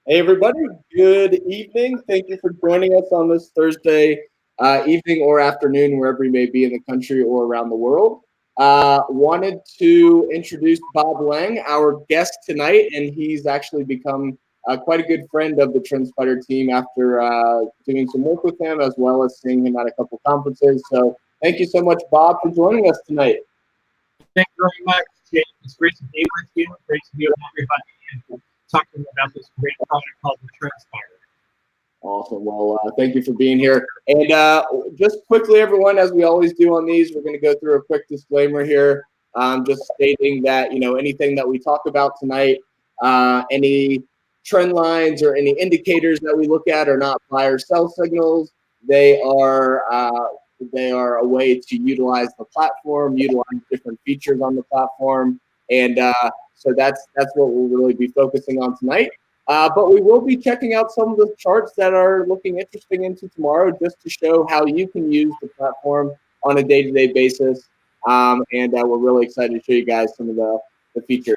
Hey, everybody. Good evening. Thank you for joining us on this Thursday evening or afternoon, wherever you may be in the country or around the world. Wanted to introduce Bob Lang, our guest tonight, and he's actually become quite a good friend of the TrendSpider team after doing some work with him, as well as seeing him at a couple conferences. So thank you so much, Bob, for joining us tonight. Thank you very much, Jake. It's great to be with you. Great to be with everybody and talking about this great product called the TrendSpider. Awesome. Well, thank you for being here. And just quickly, everyone, as we always do on these, we're going to go through a quick disclaimer here, just stating that, anything that we talk about tonight, any trend lines or any indicators that we look at are not buy or sell signals. They are a way to utilize the platform, utilize different features on the platform. And so that's what we'll really be focusing on tonight. But we will be checking out some of the charts that are looking interesting into tomorrow, just to show how you can use the platform on a day-to-day basis. And we're really excited to show you guys some of the features.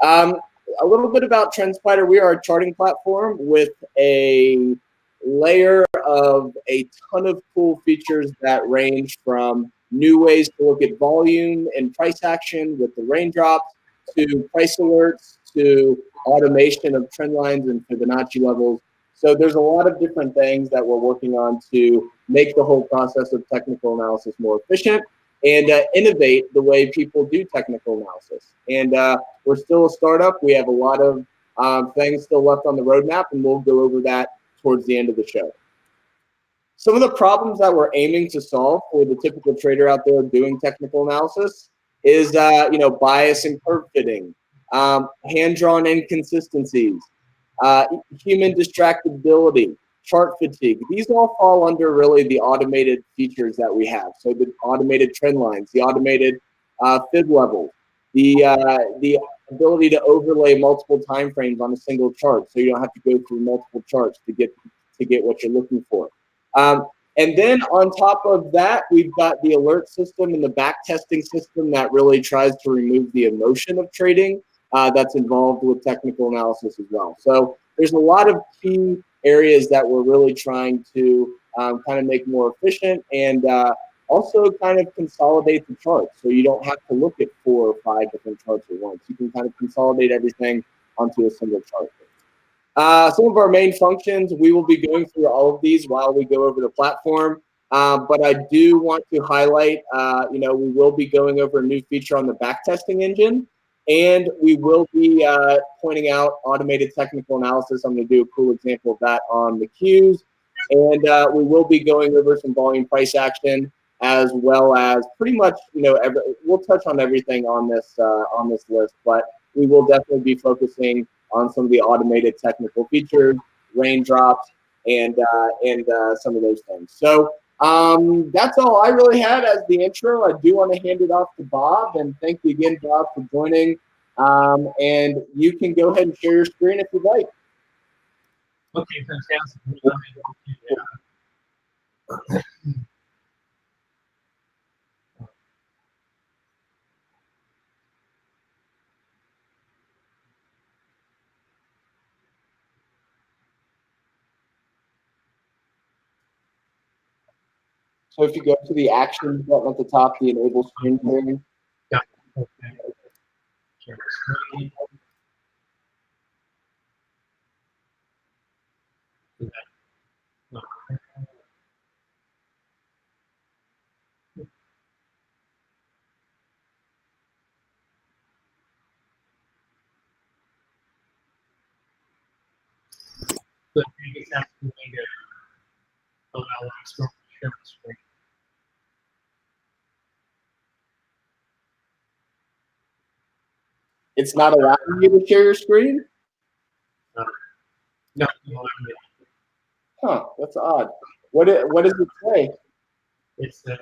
A little bit about TrendSpider. We are a charting platform with a layer of a ton of cool features that range from new ways to look at volume and price action with the raindrops, to price alerts, to automation of trend lines and Fibonacci levels. So there's a lot of different things that we're working on to make the whole process of technical analysis more efficient and innovate the way people do technical analysis. And we're still a startup. We have a lot of things still left on the roadmap, and we'll go over that towards the end of the show. Some of the problems that we're aiming to solve for the typical trader out there doing technical analysis is, bias and curve fitting, hand-drawn inconsistencies, human distractibility, chart fatigue. These all fall under really the automated features that we have. So the automated trend lines, the automated fib level, the ability to overlay multiple time frames on a single chart, so you don't have to go through multiple charts to get what you're looking for. And then on top of that, we've got the alert system and the backtesting system that really tries to remove the emotion of trading that's involved with technical analysis as well. So there's a lot of key areas that we're really trying to kind of make more efficient, and also kind of consolidate the charts, so you don't have to look at 4 or 5 different charts at once. You can kind of consolidate everything onto a single chart. Some of our main functions, we will be going through all of these while we go over the platform. But I do want to highlight, we will be going over a new feature on the backtesting engine, and we will be pointing out automated technical analysis. I'm going to do a cool example of that on the Qs. And we will be going over some volume price action, as well as pretty much, we'll touch on everything on this list, but we will definitely be focusing on some of the automated technical features, raindrops, and some of those things. So that's all I really had as the intro. I do want to hand it off to Bob, and thank you again, Bob, for joining. And you can go ahead and share your screen if you'd like. Okay, fantastic. So if you go to the actions button at the top, the enable screen sharing. Yeah. Okay. Share screen. No. So you just have to make it allow us to share the screen. It's not allowing you to share your screen? No. Huh, that's odd. What does it say? It says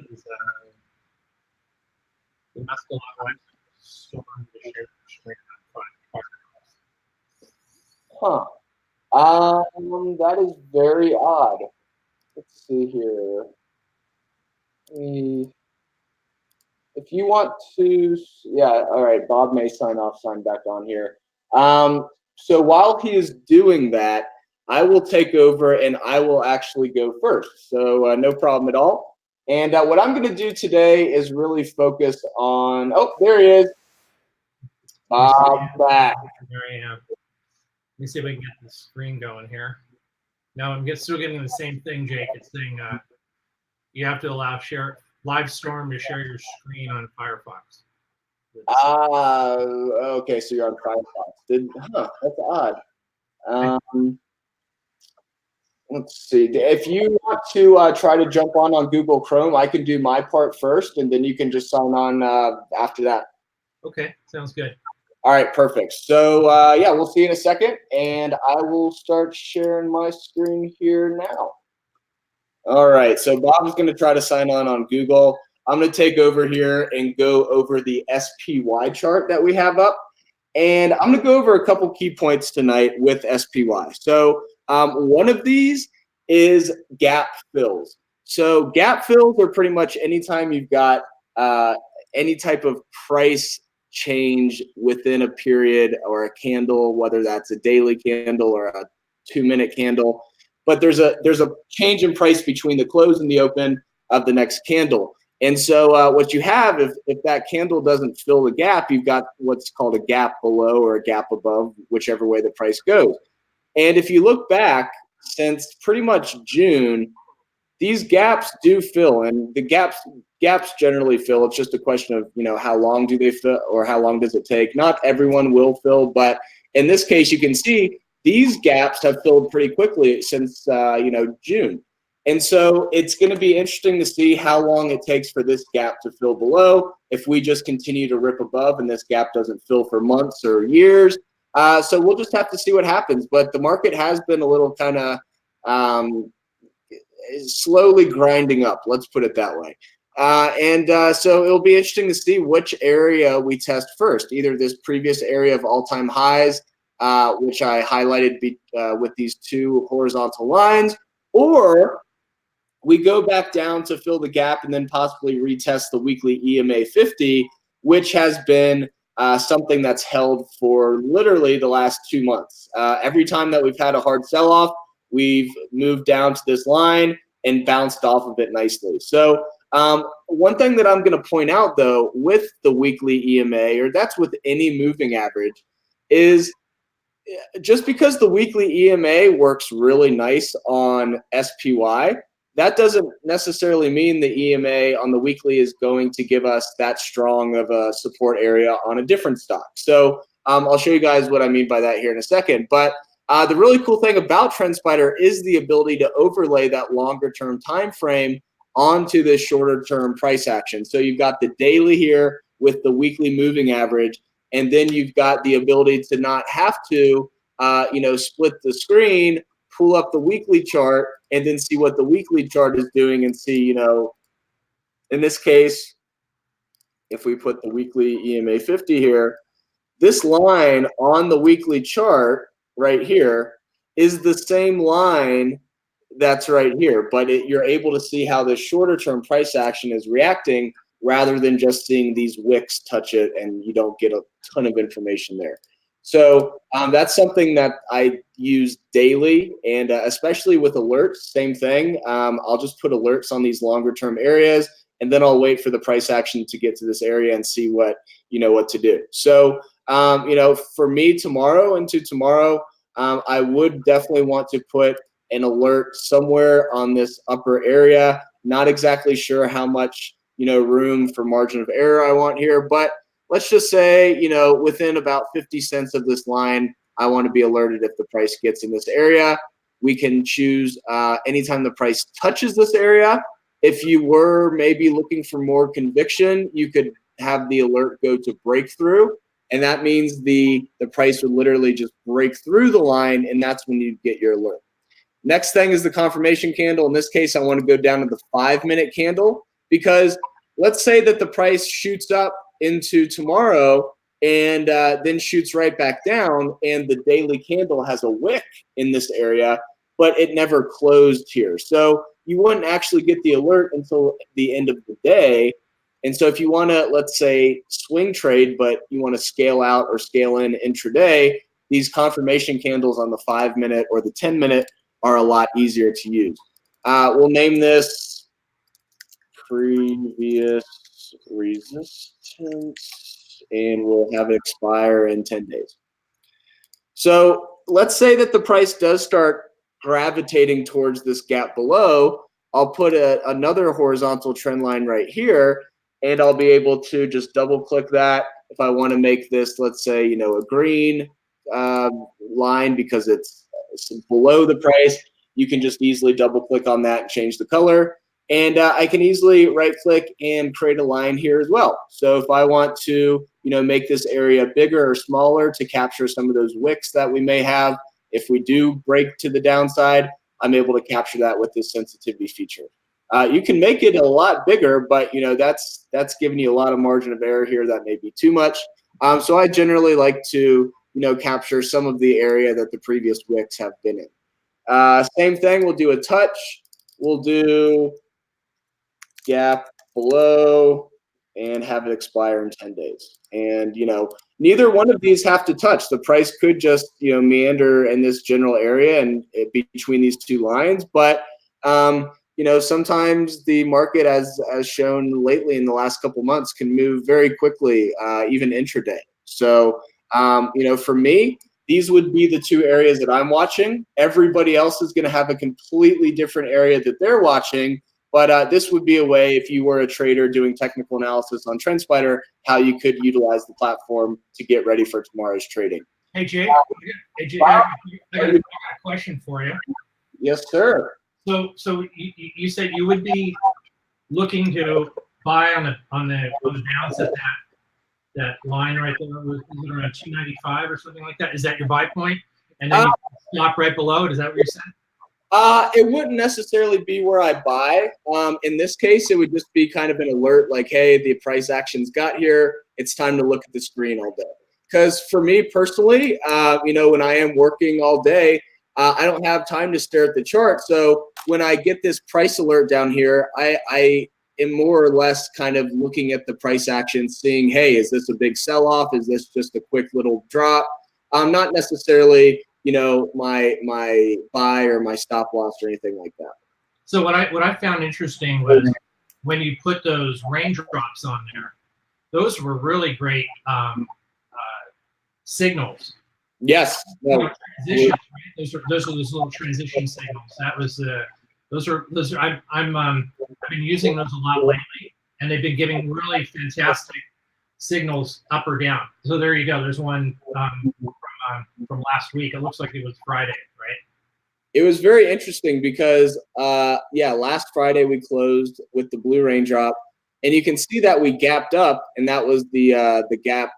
the must allow us to share the screen. Huh. That is very odd. Let's see here. If you want to, yeah, all right. Bob may sign back on here. So while he is doing that, I will take over and I will actually go first. So no problem at all. And what I'm going to do today is really focus on, oh, there he is. Bob back. There I am. Let me see if I can get the screen going here. No, I'm still getting the same thing, Jake. It's saying you have to allow Livestorm to share your screen on Firefox. Okay, so you're on Firefox. That's odd. Let's see. If you want to try to jump on Google Chrome, I can do my part first, and then you can just sign on after that. Okay, sounds good. All right, perfect. So yeah, we'll see you in a second, and I will start sharing my screen here now. All right, so Bob's going to try to sign on Google. I'm going to take over here and go over the SPY chart that we have up, and I'm going to go over a couple key points tonight with SPY. So one of these is gap fills. So gap fills are pretty much anytime you've got any type of price change within a period or a candle, whether that's a daily candle or a 2-minute candle. But there's a change in price between the close and the open of the next candle. And so what you have, if that candle doesn't fill the gap, you've got what's called a gap below or a gap above, whichever way the price goes. And if you look back since pretty much June, these gaps do fill, and the gaps generally fill. It's just a question of, how long do they fill or how long does it take? Not everyone will fill, but in this case, you can see these gaps have filled pretty quickly since, June. And so it's going to be interesting to see how long it takes for this gap to fill below. If we just continue to rip above and this gap doesn't fill for months or years. So we'll just have to see what happens. But the market has been a little kind of slowly grinding up. Let's put it that way. So it'll be interesting to see which area we test first. Either this previous area of all-time highs, which I highlighted with these two horizontal lines, or we go back down to fill the gap and then possibly retest the weekly EMA 50, which has been something that's held for literally the last 2 months. Every time that we've had a hard sell-off, we've moved down to this line and bounced off of it nicely. So one thing that I'm going to point out, though, with the weekly EMA, or that's with any moving average, is just because the weekly EMA works really nice on SPY, that doesn't necessarily mean the EMA on the weekly is going to give us that strong of a support area on a different stock. So I'll show you guys what I mean by that here in a second. But the really cool thing about TrendSpider is the ability to overlay that longer term time frame onto this shorter term price action. So you've got the daily here with the weekly moving average, and then you've got the ability to not have to split the screen, pull up the weekly chart, and then see what the weekly chart is doing and see, in this case, if we put the weekly EMA 50 here, this line on the weekly chart right here is the same line that's right here, but you're able to see how the shorter term price action is reacting rather than just seeing these wicks touch it and you don't get a ton of information there. So that's something that I use daily, and especially with alerts, same thing. I'll just put alerts on these longer term areas, and then I'll wait for the price action to get to this area and see what to do. So for me tomorrow, I would definitely want to put an alert somewhere on this upper area. Not exactly sure how much room for margin of error I want here, but let's just say, within about 50 cents of this line, I want to be alerted if the price gets in this area. We can choose anytime the price touches this area. If you were maybe looking for more conviction, you could have the alert go to breakthrough. And that means the price would literally just break through the line, and that's when you get your alert. Next thing is the confirmation candle. In this case, I want to go down to the 5-minute candle, because let's say that the price shoots up into tomorrow and then shoots right back down, and the daily candle has a wick in this area, but it never closed here. So you wouldn't actually get the alert until the end of the day. And so if you want to, let's say, swing trade, but you want to scale out or scale in intraday, these confirmation candles on the 5-minute or the 10-minute are a lot easier to use. We'll name this previous resistance, and we'll have it expire in 10 days. So let's say that the price does start gravitating towards this gap below. I'll put another horizontal trend line right here, and I'll be able to just double click that. If I want to make this, let's say, you know, a green line because it's below the price, you can just easily double click on that and change the color. And I can easily right click and create a line here as well. So if I want to, you know, make this area bigger or smaller to capture some of those wicks that we may have, if we do break to the downside, I'm able to capture that with this sensitivity feature. You can make it a lot bigger, but you know, that's giving you a lot of margin of error here. That may be too much. So I generally like to, you know, capture some of the area that the previous wicks have been in. Same thing, we'll do a touch. We'll do gap below and have it expire in 10 days. And, you know, neither one of these have to touch. The price could just, you know, meander in this general area and between these two lines. But, you know, sometimes the market, as shown lately in the last couple months, can move very quickly, even intraday. So, you know, for me, these would be the two areas that I'm watching. Everybody else is going to have a completely different area that they're watching. But this would be a way, if you were a trader doing technical analysis on TrendSpider, how you could utilize the platform to get ready for tomorrow's trading. Hey, Jake, I got a question for you. Yes, sir. So you said you would be looking to buy on the downside that line right there, was it around 295 or something like that? Is that your buy point? And then you stop right below it? Is that what you're saying? It wouldn't necessarily be where I buy. In this case, it would just be kind of an alert like, hey, the price action's got here. It's time to look at the screen all day. Because for me personally, you know, when I am working all day, I don't have time to stare at the chart. So when I get this price alert down here, I am more or less kind of looking at the price action, seeing, hey, is this a big sell-off? Is this just a quick little drop? Not necessarily, you know, my buy or my stop loss or anything like that. So what I found interesting was when you put those raindrops on there, those were really great signals. Yes. No. Transitions, right? Those are those little transition signals. That was those are I've been using those a lot lately, and they've been giving really fantastic signals up or down. So there you go. There's one from last week. It looks like it was Friday, right? It was very interesting because yeah, last Friday we closed with the blue raindrop, and you can see that we gapped up, and that was the gap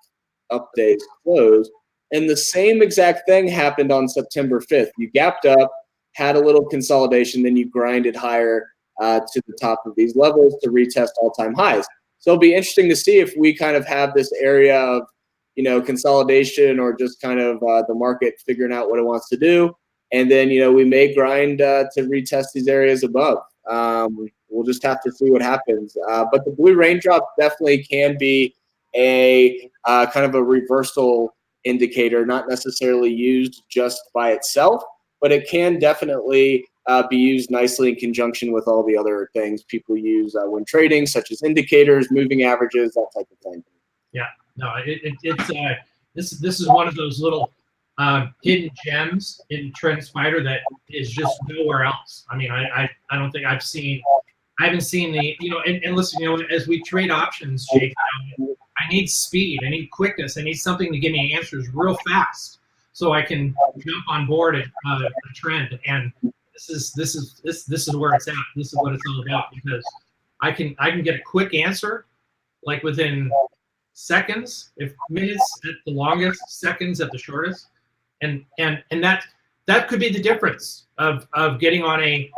up day's close. And the same exact thing happened on September 5th. You gapped up, had a little consolidation, then you grinded higher to the top of these levels to retest all-time highs. So it'll be interesting to see if we kind of have this area of, you know, consolidation or just kind of the market figuring out what it wants to do. And then, you know, we may grind to retest these areas above. We'll just have to see what happens. But the blue raindrop definitely can be a kind of a reversal indicator, not necessarily used just by itself, but it can definitely be used nicely in conjunction with all the other things people use when trading, such as indicators, moving averages, that type of thing. Yeah, no, this is one of those little hidden gems in TrendSpider that is just nowhere else. I mean, I don't think I haven't seen the, you know, and listen, you know, as we trade options, Jake, I need speed, I need quickness, I need something to give me answers real fast so I can jump on board at a trend. And this is where it's at. This is what it's all about, because I can get a quick answer like within seconds, if minutes at the longest, seconds at the shortest, and that could be the difference of getting on a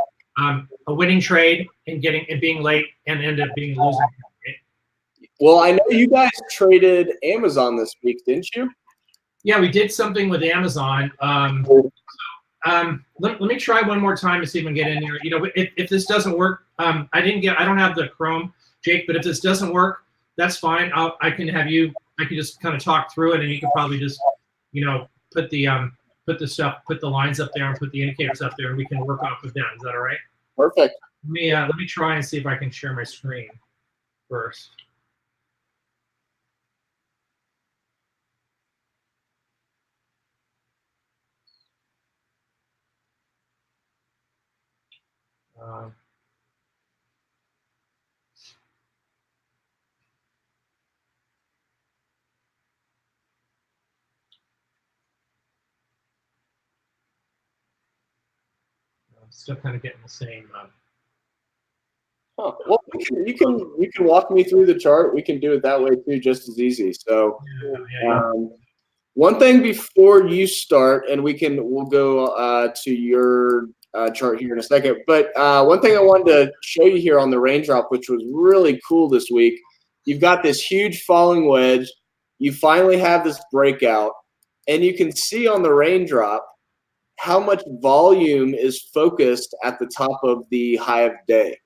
winning trade and being late and end up being losing. Right? Well, I know you guys traded Amazon this week, didn't you? Yeah, we did something with Amazon. Let me try one more time to see if we can get in there. You know, if this doesn't work, I don't have the Chrome, Jake, but if this doesn't work, that's fine. I can just kind of talk through it, and you can probably just, you know, put the lines up there and put the indicators up there, and we can work off of them. Is that all right? Perfect. Let me try and see if I can share my screen first. I'm still kind of getting the same. Oh, well, you can walk me through the chart. We can do it that way too, just as easy. So, one thing before you start, and we'll go to your chart here in a second. But one thing I wanted to show you here on the Raindrop, which was really cool this week, you've got this huge falling wedge. You finally have this breakout, and you can see on the Raindrop how much volume is focused at the top of the high of the day.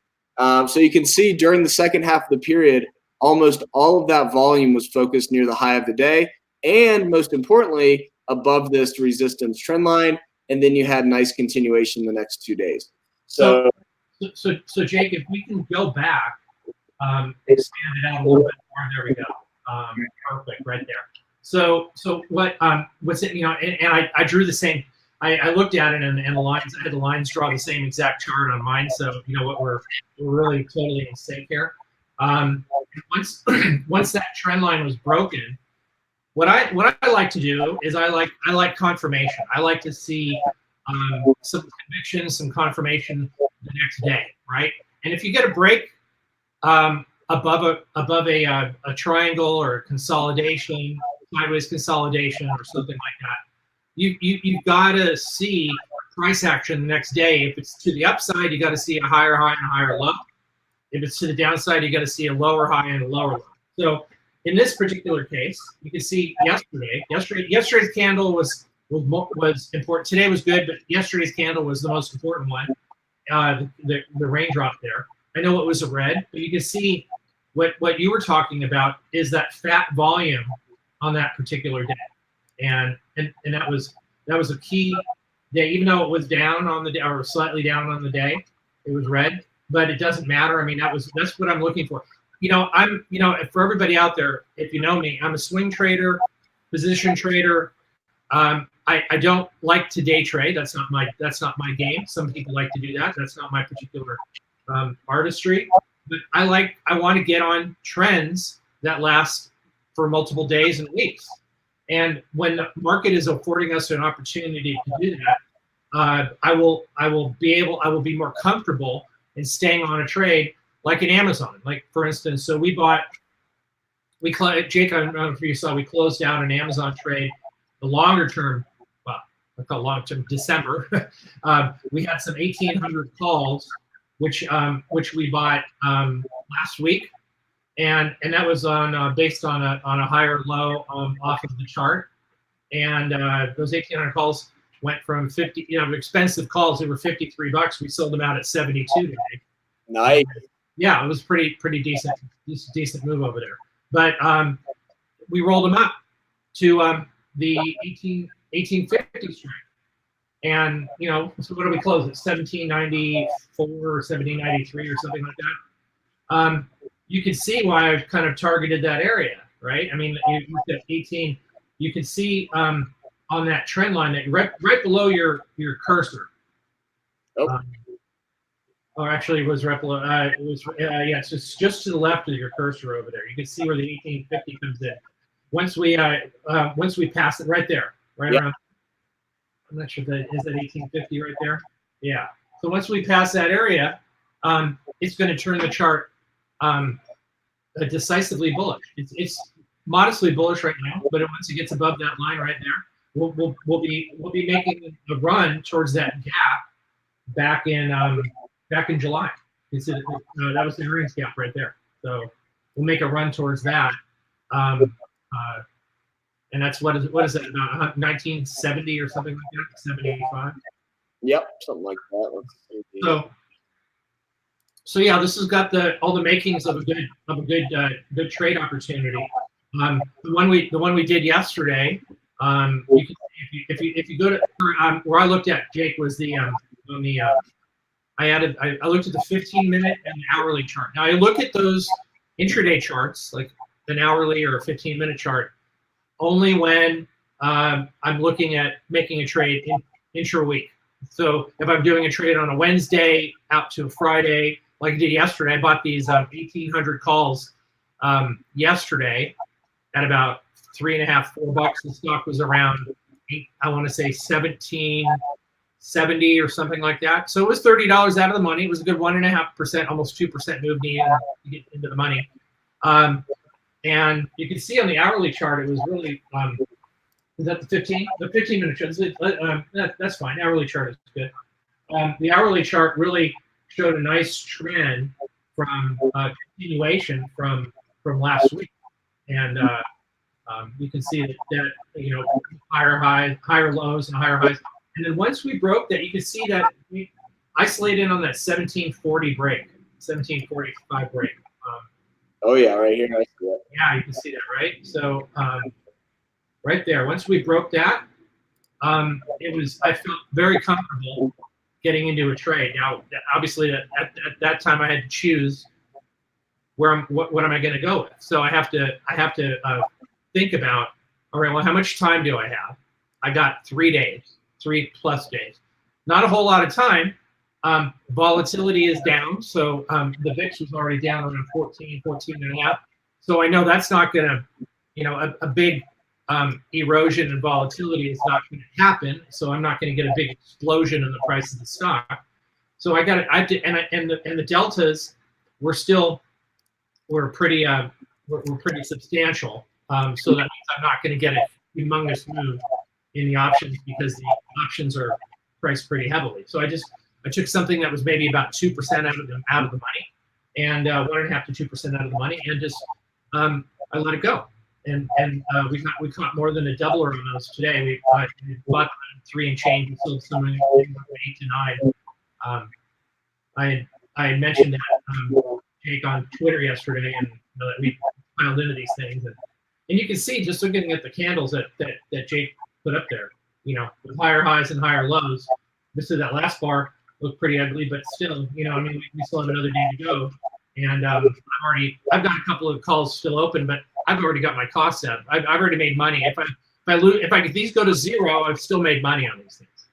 So you can see during the second half of the period, almost all of that volume was focused near the high of the day, and most importantly, above this resistance trend line. And then you had nice continuation the next 2 days. So Jake, if we can go back, expand it out a little bit more. There we go. Perfect, right there. So what's it? And I drew the same. I looked at it and the lines. I had the lines draw the same exact chart on mine. So you know what, we're really totally in sync here. Once that trend line was broken, what I like to do is I like confirmation. I like to see some conviction, some confirmation the next day, right? And if you get a break above a triangle or a consolidation, sideways consolidation or something like that, you've got to see price action the next day. If it's to the upside, you got to see a higher high and a higher low. If it's to the downside, you got to see a lower high and a lower low. So in this particular case, you can see yesterday's candle was important. Today was good, but yesterday's candle was the most important one. The Raindrop there. I know it was a red, but you can see what you were talking about is that fat volume on that particular day. And that was a key day, even though it was down on the day or slightly down on the day, it was red, but it doesn't matter. I mean, that's what I'm looking for. For everybody out there, if you know me, I'm a swing trader, position trader. I don't like to day trade. That's not my game. Some people like to do that. That's not my particular artistry. But I want to get on trends that last for multiple days and weeks. And when the market is affording us an opportunity to do that, I will be more comfortable in staying on a trade like an Amazon. Like for instance, so Jake, I don't know if you saw, we closed out an Amazon trade, the longer term, I call long term, December. We had some 1,800 calls, which we bought last week. And that was based on a higher low off of the chart, and those 1,800 calls went from 50, expensive calls. They were $53. We sold them out at 72 today. Nice. Yeah, it was pretty decent move over there. But we rolled them up to the 1850 strike, and so what do we close at 1794 or 1793 or something like that. You can see why I've kind of targeted that area, right? I mean, you look at 18, you can see on that trend line that right below your cursor. Oh. Or actually, it was right below. It's just to the left of your cursor over there. You can see where the 1850 comes in. Once we pass it right there, right around. I'm not sure that is that 1850 right there. Yeah. So once we pass that area, it's going to turn the chart decisively bullish. It's modestly bullish right now, but once it gets above that line right there, we'll be making a run towards that gap back in July. That was the earnings gap right there. So we'll make a run towards that, and that's what is it, about 1970 or something like that, 75. Yep, something like that. Let's see. So yeah, this has got all the makings of a good trade opportunity. The one we did yesterday, You can, if you go to where I looked at, Jake, was the on the I looked at the 15-minute and the hourly chart. Now I look at those intraday charts, like an hourly or a 15-minute chart, only when I'm looking at making a trade intra-week. So if I'm doing a trade on a Wednesday out to a Friday, like I did yesterday, I bought these 1,800 calls yesterday at about $3.50, $4. The stock was around, I want to say 17.70 or something like that. So it was $30 out of the money. It was a good 1.5%, almost 2% move needed to get into the money. And you can see on the hourly chart, it was really, is that the 15? The 15-minute chart, that's fine. Hourly chart is good. The hourly chart really showed a nice trend from continuation from last week. And you can see that you know, higher highs, higher lows, and higher highs. And then once we broke that, you can see that we isolated on that 1740 break, 1745 break. Oh yeah, right here. I see it. Yeah, you can see that, right? So right there, once we broke that, I felt very comfortable getting into a trade. Now, obviously, at that time, I had to choose what am I going to go with. So I have to think about, all right, well, how much time do I have? I got 3 days, 3+ days. Not a whole lot of time. Volatility is down, so the VIX was already down around 14 and a half. So I know that's not going to, you know, a big erosion in volatility is not going to happen. So I'm not going to get a big explosion in the price of the stock. So I and the deltas were pretty substantial. So that means I'm not going to get a humongous move in the options because the options are priced pretty heavily. So I took something that was maybe about 2% out of the money, and 1.5 to 2% out of the money, and just I let it go. And we caught more than a doubler on those today. We bought 3 and change and sold some 8 to 9. I had mentioned that Jake on Twitter yesterday, and that we piled into these things, and you can see just looking at the candles that Jake put up there, you know, with higher highs and higher lows. This is that last bar looked pretty ugly, but still, you know, I mean, we still have another day to go, and I've got a couple of calls still open, but I've already got my costs out. I've already made money. If these go to zero, I've still made money on these things.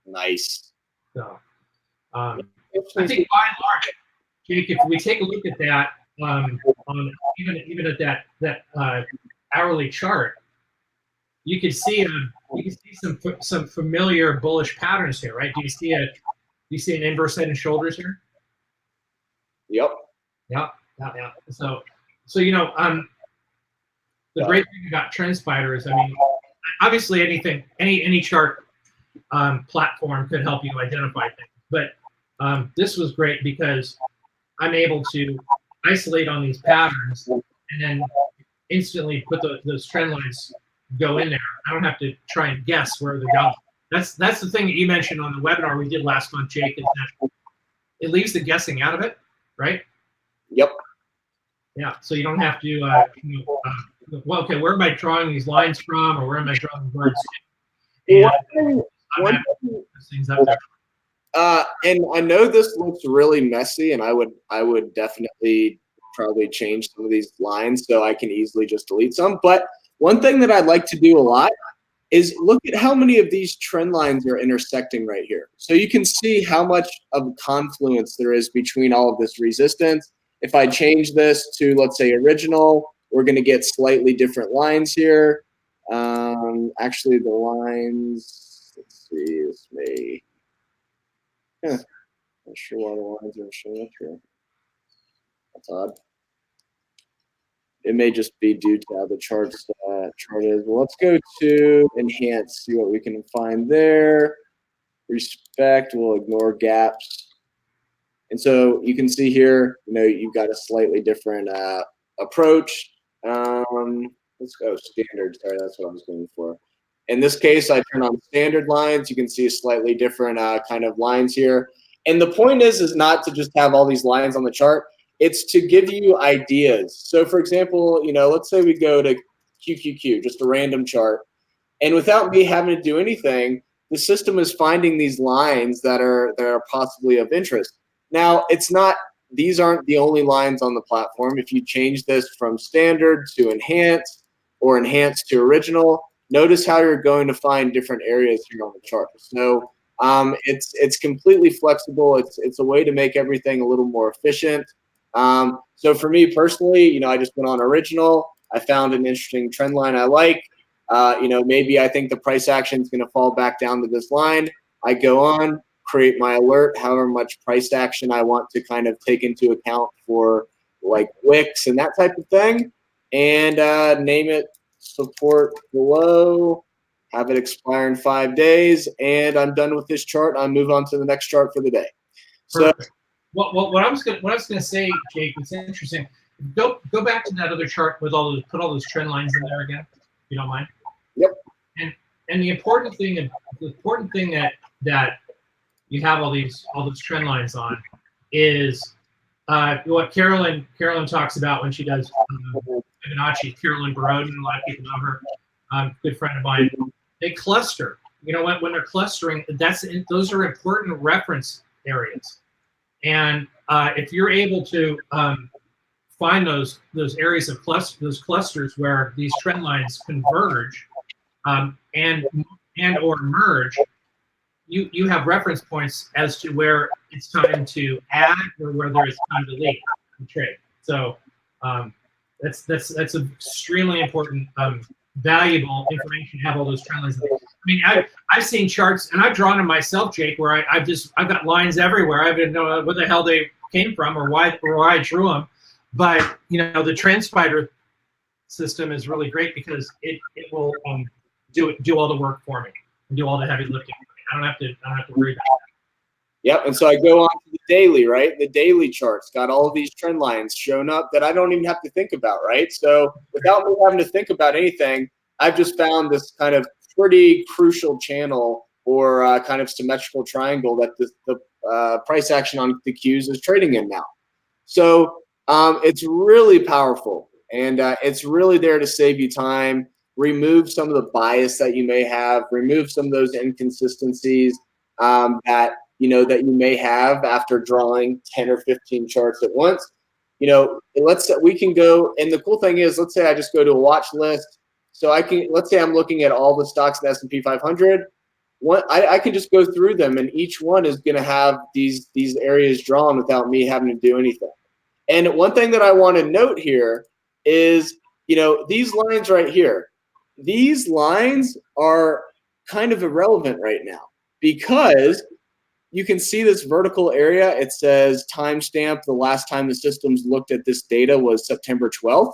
Nice. So I think by and large, Jake, if we take a look at that, on even at that hourly chart, you can see some familiar bullish patterns here, right? Do you see an inverse head and shoulders here? Yep. Yeah. So you know, the great thing about TrendSpider is, I mean, obviously any chart platform could help you identify things, but this was great because I'm able to isolate on these patterns and then instantly put those trend lines go in there. I don't have to try and guess where they're going. That's the thing that you mentioned on the webinar we did last month, Jake, is that it leaves the guessing out of it, right? Yep. Yeah, so you don't have to, well, okay, where am I drawing these lines from, or where am I drawing the words to? Things up there. And I know this looks really messy, and I would definitely probably change some of these lines so I can easily just delete some. But one thing that I'd like to do a lot is look at how many of these trend lines are intersecting right here. So you can see how much of confluence there is between all of this resistance. If I change this to, let's say, original, we're going to get slightly different lines here. Actually, the lines, let's see, this may, not sure why the lines are showing up here. That's odd. It may just be due to how the chart is. Well, let's go to enhance, see what we can find there. Respect, we'll ignore gaps. And so you can see here, you know, you've got a slightly different approach. Let's go standard. Sorry, that's what I was going for. In this case, I turn on standard lines. You can see a slightly different kind of lines here. And the point is not to just have all these lines on the chart. It's to give you ideas. So for example, you know, let's say we go to QQQ, just a random chart. And without me having to do anything, the system is finding these lines that are possibly of interest. Now, these aren't the only lines on the platform. If you change this from standard to enhanced or enhanced to original, notice how you're going to find different areas here on the chart. So it's completely flexible. It's a way to make everything a little more efficient. So for me personally, I just went on original. I found an interesting trend line I like. Maybe I think the price action is going to fall back down to this line. I go on, create my alert, however much price action I want to kind of take into account for like wicks and that type of thing, and name it support below, have it expire in 5 days, and I'm done with this chart. I'll move on to the next chart for the day. Perfect. So, what I was gonna say, Jake, it's interesting. Go back to that other chart with put all those trend lines in there again, if you don't mind. Yep. And the important thing that you have all those trend lines on is what Carolyn talks about when she does Fibonacci. Carolyn Barone, a lot of people know her, good friend of mine. They cluster. When they're clustering, those are important reference areas. And if you're able to find those areas of those clusters where these trend lines converge and or merge, you have reference points as to where it's time to add or where there is time to leave the trade. So that's extremely important, valuable information to have all those trend lines. I mean, I've seen charts and I've drawn them myself, Jake, where I've got lines everywhere. I didn't know where the hell they came from or why I drew them. But the TrendSpider system is really great because it will do all the work for me and do all the heavy lifting for me. I don't have to worry about that. Yep, and so I go on to the daily, right? The daily chart's got all of these trend lines shown up that I don't even have to think about, right? So without me having to think about anything, I've just found this kind of pretty crucial channel or kind of symmetrical triangle that the price action on the Qs is trading in now. So it's really powerful, and it's really there to save you time, remove some of the bias that you may have, remove some of those inconsistencies that you may have after drawing 10 or 15 charts at once. We can go, and the cool thing is, let's say I just go to a watch list. So let's say I'm looking at all the stocks in the S&P 500. I can just go through them, and each one is going to have these areas drawn without me having to do anything. And one thing that I want to note here is, these lines right here, these lines are kind of irrelevant right now because you can see this vertical area. It says timestamp. The last time the systems looked at this data was September 12th.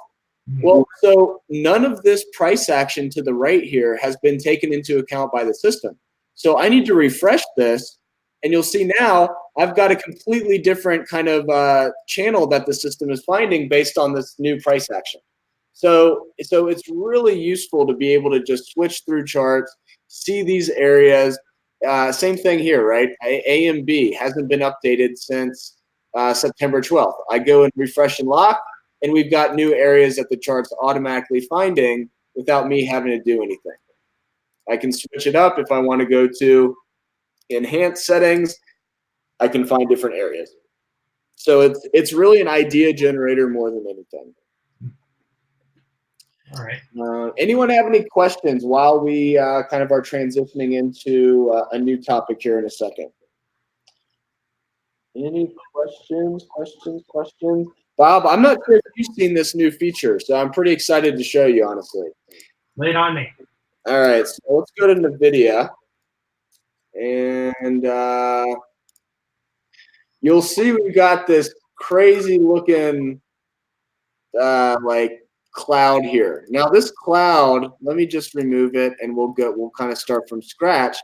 Well, so none of this price action to the right here has been taken into account by the system. So I need to refresh this, and you'll see now I've got a completely different kind of channel that the system is finding based on this new price action. So it's really useful to be able to just switch through charts, see these areas. Same thing here, right? A and B hasn't been updated since September 12th. I go and refresh and lock, and we've got new areas that the chart's automatically finding without me having to do anything. I can switch it up if I want to go to enhanced settings. I can find different areas. So it's really an idea generator more than anything. All right. Anyone have any questions while we kind of are transitioning into a new topic here in a second? Any questions? Bob, I'm not sure if you've seen this new feature, so I'm pretty excited to show you, honestly. Lay it on me. All right, so let's go to NVIDIA, and you'll see we've got this crazy looking like cloud here. Now this cloud, let me just remove it, and we'll kind of start from scratch.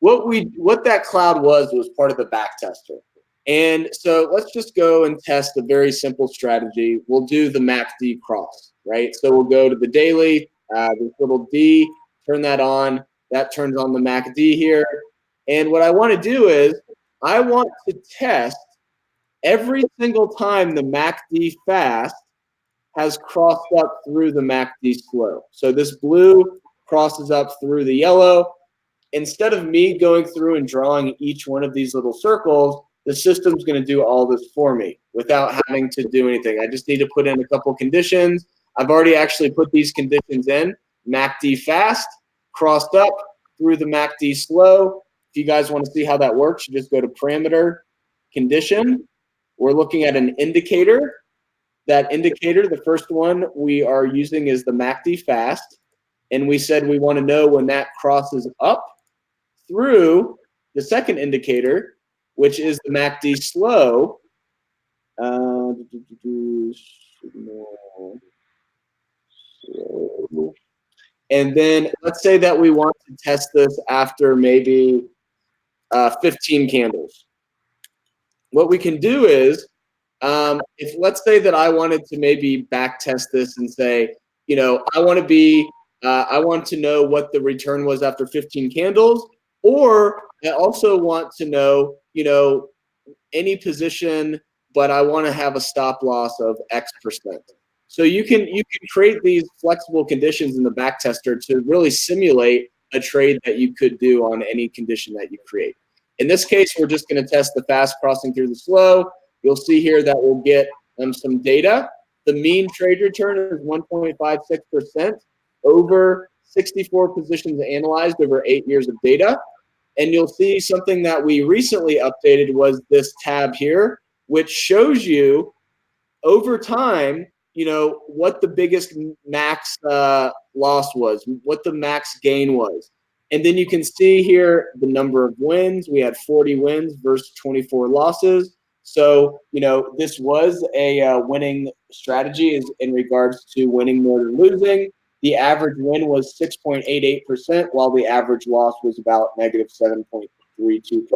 What that cloud was part of the backtester. And so let's just go and test a very simple strategy. We'll do the MACD cross, right? So we'll go to the daily, this little D, turn that on. That turns on the MACD here. And what I want to do is I want to test every single time the MACD fast has crossed up through the MACD slow. So this blue crosses up through the yellow. Instead of me going through and drawing each one of these little circles, the system's going to do all this for me without having to do anything. I just need to put in a couple conditions. I've already actually put these conditions in. MACD fast, crossed up through the MACD slow. If you guys want to see how that works, you just go to parameter, condition. We're looking at an indicator. That indicator, the first one we are using is the MACD fast. And we said we want to know when that crosses up through the second indicator, which is the MACD slow. And then let's say that we want to test this after maybe 15 candles. What we can do is, if let's say that I wanted to maybe back test this and say, I want to know what the return was after 15 candles, or I also want to know, any position, but I want to have a stop loss of X%. So you can create these flexible conditions in the back tester to really simulate a trade that you could do on any condition that you create. In this case, we're just going to test the fast crossing through the slow. You'll see here that we'll get some data. The mean trade return is 1.56% over 64 positions analyzed over 8 years of data. And you'll see something that we recently updated was this tab here, which shows you over time, what the biggest max loss was, what the max gain was. And then you can see here the number of wins. We had 40 wins versus 24 losses. So, this was a winning strategy in regards to winning more than losing. The average win was 6.88%, while the average loss was about negative 7.32%.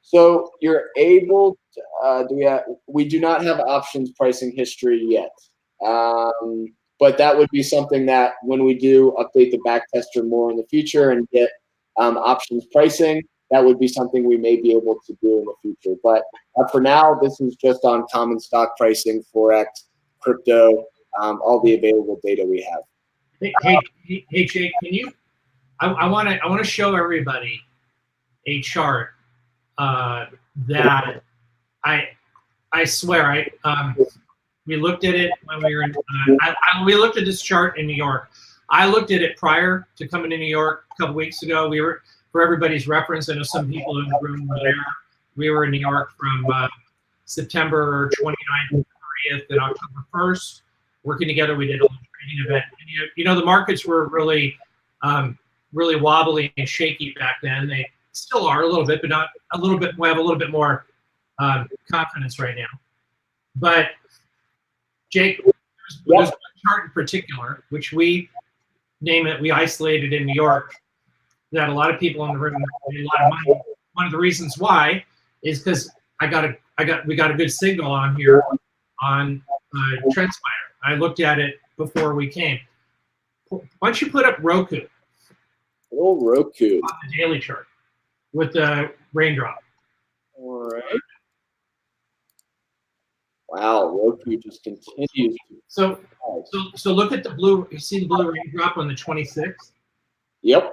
So you're able to, we do not have options pricing history yet. But that would be something that when we do update the backtester more in the future and get options pricing, that would be something we may be able to do in the future. But for now, this is just on common stock pricing, Forex, crypto, all the available data we have. Hey Jake, can you? I want to show everybody a chart that I swear we looked at it when we were in. We looked at this chart in New York. I looked at it prior to coming to New York a couple weeks ago. We were, for everybody's reference, I know some people in the room were there. We were in New York from September 29th to 30th and October 1st, working together. We did a trading event. And, the markets were really, really wobbly and shaky back then. They still are a little bit, but not a little bit. We have a little bit more confidence right now. But Jake, there's one chart in particular, which we isolated in New York, that a lot of people in the room made a lot of money. One of the reasons why is because we got a good signal on here on TrendSpider. I looked at it before we came. Why don't you put up Roku? Oh, Roku. On the daily chart with the raindrop. All right. Wow, Roku just continues. So look at the blue. You see the blue raindrop on the 26th? Yep.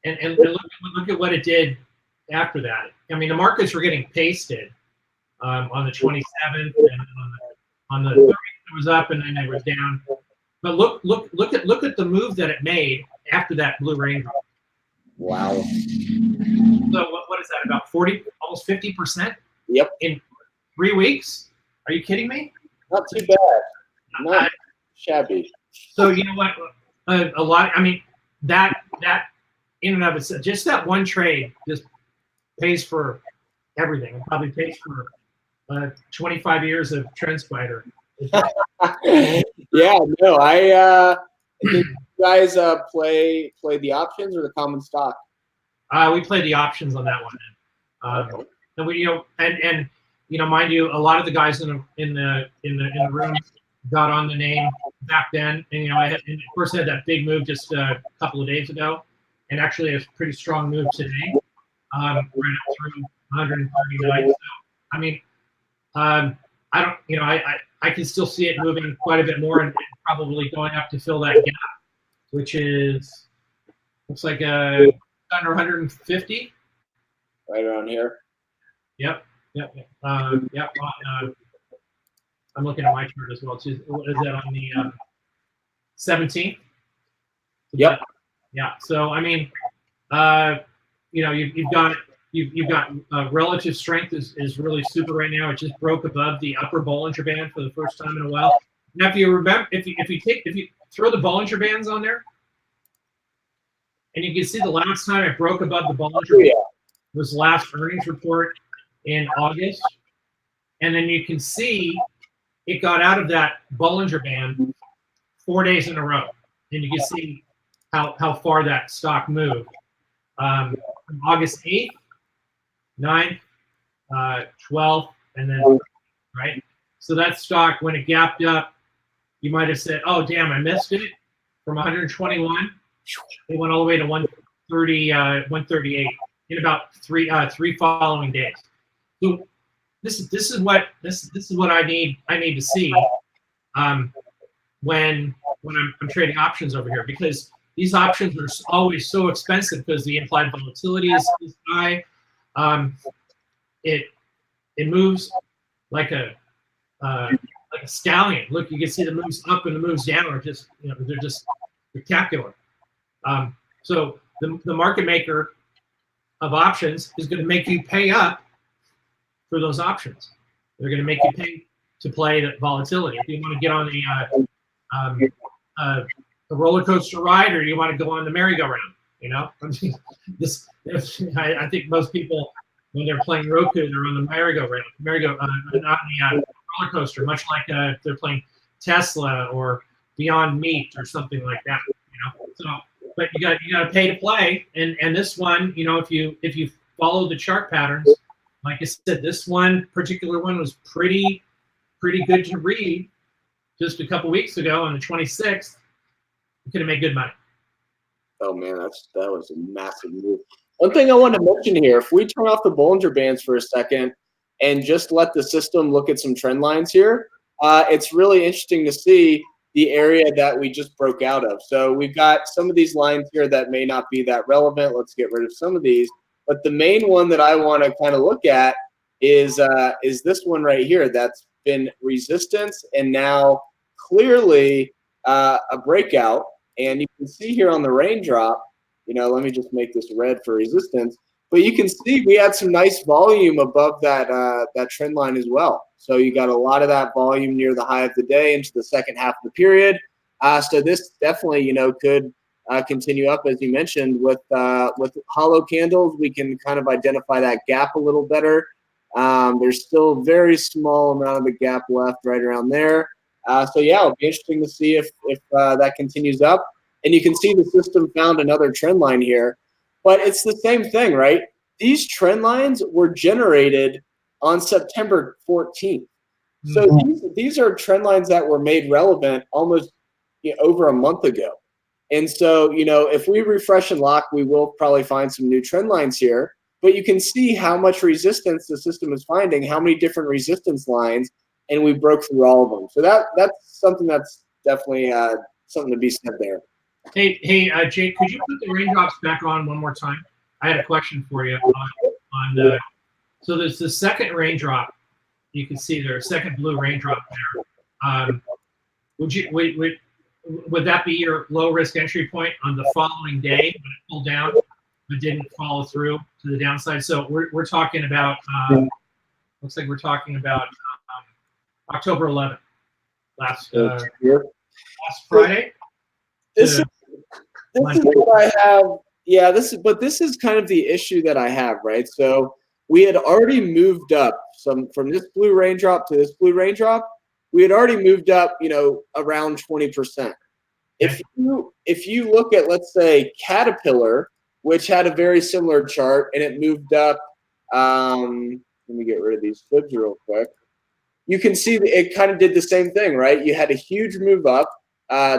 And look at what it did after that. I mean, the markets were getting pasted on the 27th, and on the 30th it was up, and then it was down. But look at the move that it made after that blue raindrop. Wow. So what is that? About 40, almost 50%? Yep. In 3 weeks? Are you kidding me? Not too bad. Not shabby. So you know what? A lot. I mean, that in and of itself, just that one trade just pays for everything. It probably pays for 25 years of TrendSpider. Yeah. No. I did you guys play the options or the common stock? We played the options on that one. Okay. And we, mind you, a lot of the guys in the room got on the name back then, and I of course I had that big move just a couple of days ago, and actually a pretty strong move today, right up through 139. So, I mean, I don't, I can still see it moving quite a bit more and probably going up to fill that gap. which is looks like under 150. Right around here. Yep. Yep. I'm looking at my chart as well too. What is that on the 17th? Yep. Yeah. So I mean, you've got relative strength is really super right now. It just broke above the upper Bollinger Band for the first time in a while. Now, if you remember, if you throw the Bollinger Bands on there, and you can see the last time it broke above the Bollinger Band was last earnings report in August, and then you can see it got out of that Bollinger Band 4 days in a row, and you can see how far that stock moved. From August 8th, 9th, 12th, and then right. So that stock, when it gapped up, you might have said, "Oh, damn, I missed it." From 121, it went all the way to 130, 138 in about three following days. So this is what I need to see when I'm trading options over here, because these options are always so expensive because the implied volatility is high. It moves like a stallion. Look, you can see the moves up and the moves down are just they're just spectacular. So the market maker of options is going to make you pay up for those options. They're going to make you pay to play the volatility. If you want to get on the roller coaster ride, or you want to go on the merry-go-round, I think most people, when they're playing Roku, they're on the merry-go-round, not the roller coaster, much like they're playing Tesla or Beyond Meat or something like that. So, but you got to pay to play, and this one, if you follow the chart patterns, like I said, this particular one was pretty good to read just a couple weeks ago on the 26th. You could have made good money. Oh man, that was a massive move. One thing I want to mention here, if we turn off the Bollinger Bands for a second and just let the system look at some trend lines here, it's really interesting to see the area that we just broke out of. So we've got some of these lines here that may not be that relevant. Let's get rid of some of these. But the main one that I want to kind of look at is this one right here that's been resistance and now clearly a breakout. And you can see here on the raindrop, let me just make this red for resistance. But you can see we had some nice volume above that trend line as well. So you got a lot of that volume near the high of the day into the second half of the period. So this definitely, could continue up, as you mentioned, with hollow candles. We can kind of identify that gap a little better. There's still a very small amount of the gap left right around there. So yeah, it'll be interesting to see if that continues up. And you can see the system found another trend line here. But it's the same thing, right? These trend lines were generated on September 14th. So these are trend lines that were made relevant almost over a month ago. And so, if we refresh and lock, we will probably find some new trend lines here. But you can see how much resistance the system is finding, how many different resistance lines, and we broke through all of them. So that's something that's definitely something to be said there. Hey, Jake, could you put the raindrops back on one more time? I had a question for you on the. So there's the second raindrop. You can see there's a second blue raindrop there. Would that be your low risk entry point on the following day when it pulled down but didn't follow through to the downside? So we're talking about. Looks like we're talking about October 11th, last Friday. This is what I have. Yeah, this is kind of the issue that I have, right? So we had already moved up from this blue raindrop to this blue raindrop. We had already moved up, around 20%. If you look at, let's say, Caterpillar, which had a very similar chart, and it moved up. Let me get rid of these fibs real quick. You can see that it kind of did the same thing, right? You had a huge move up.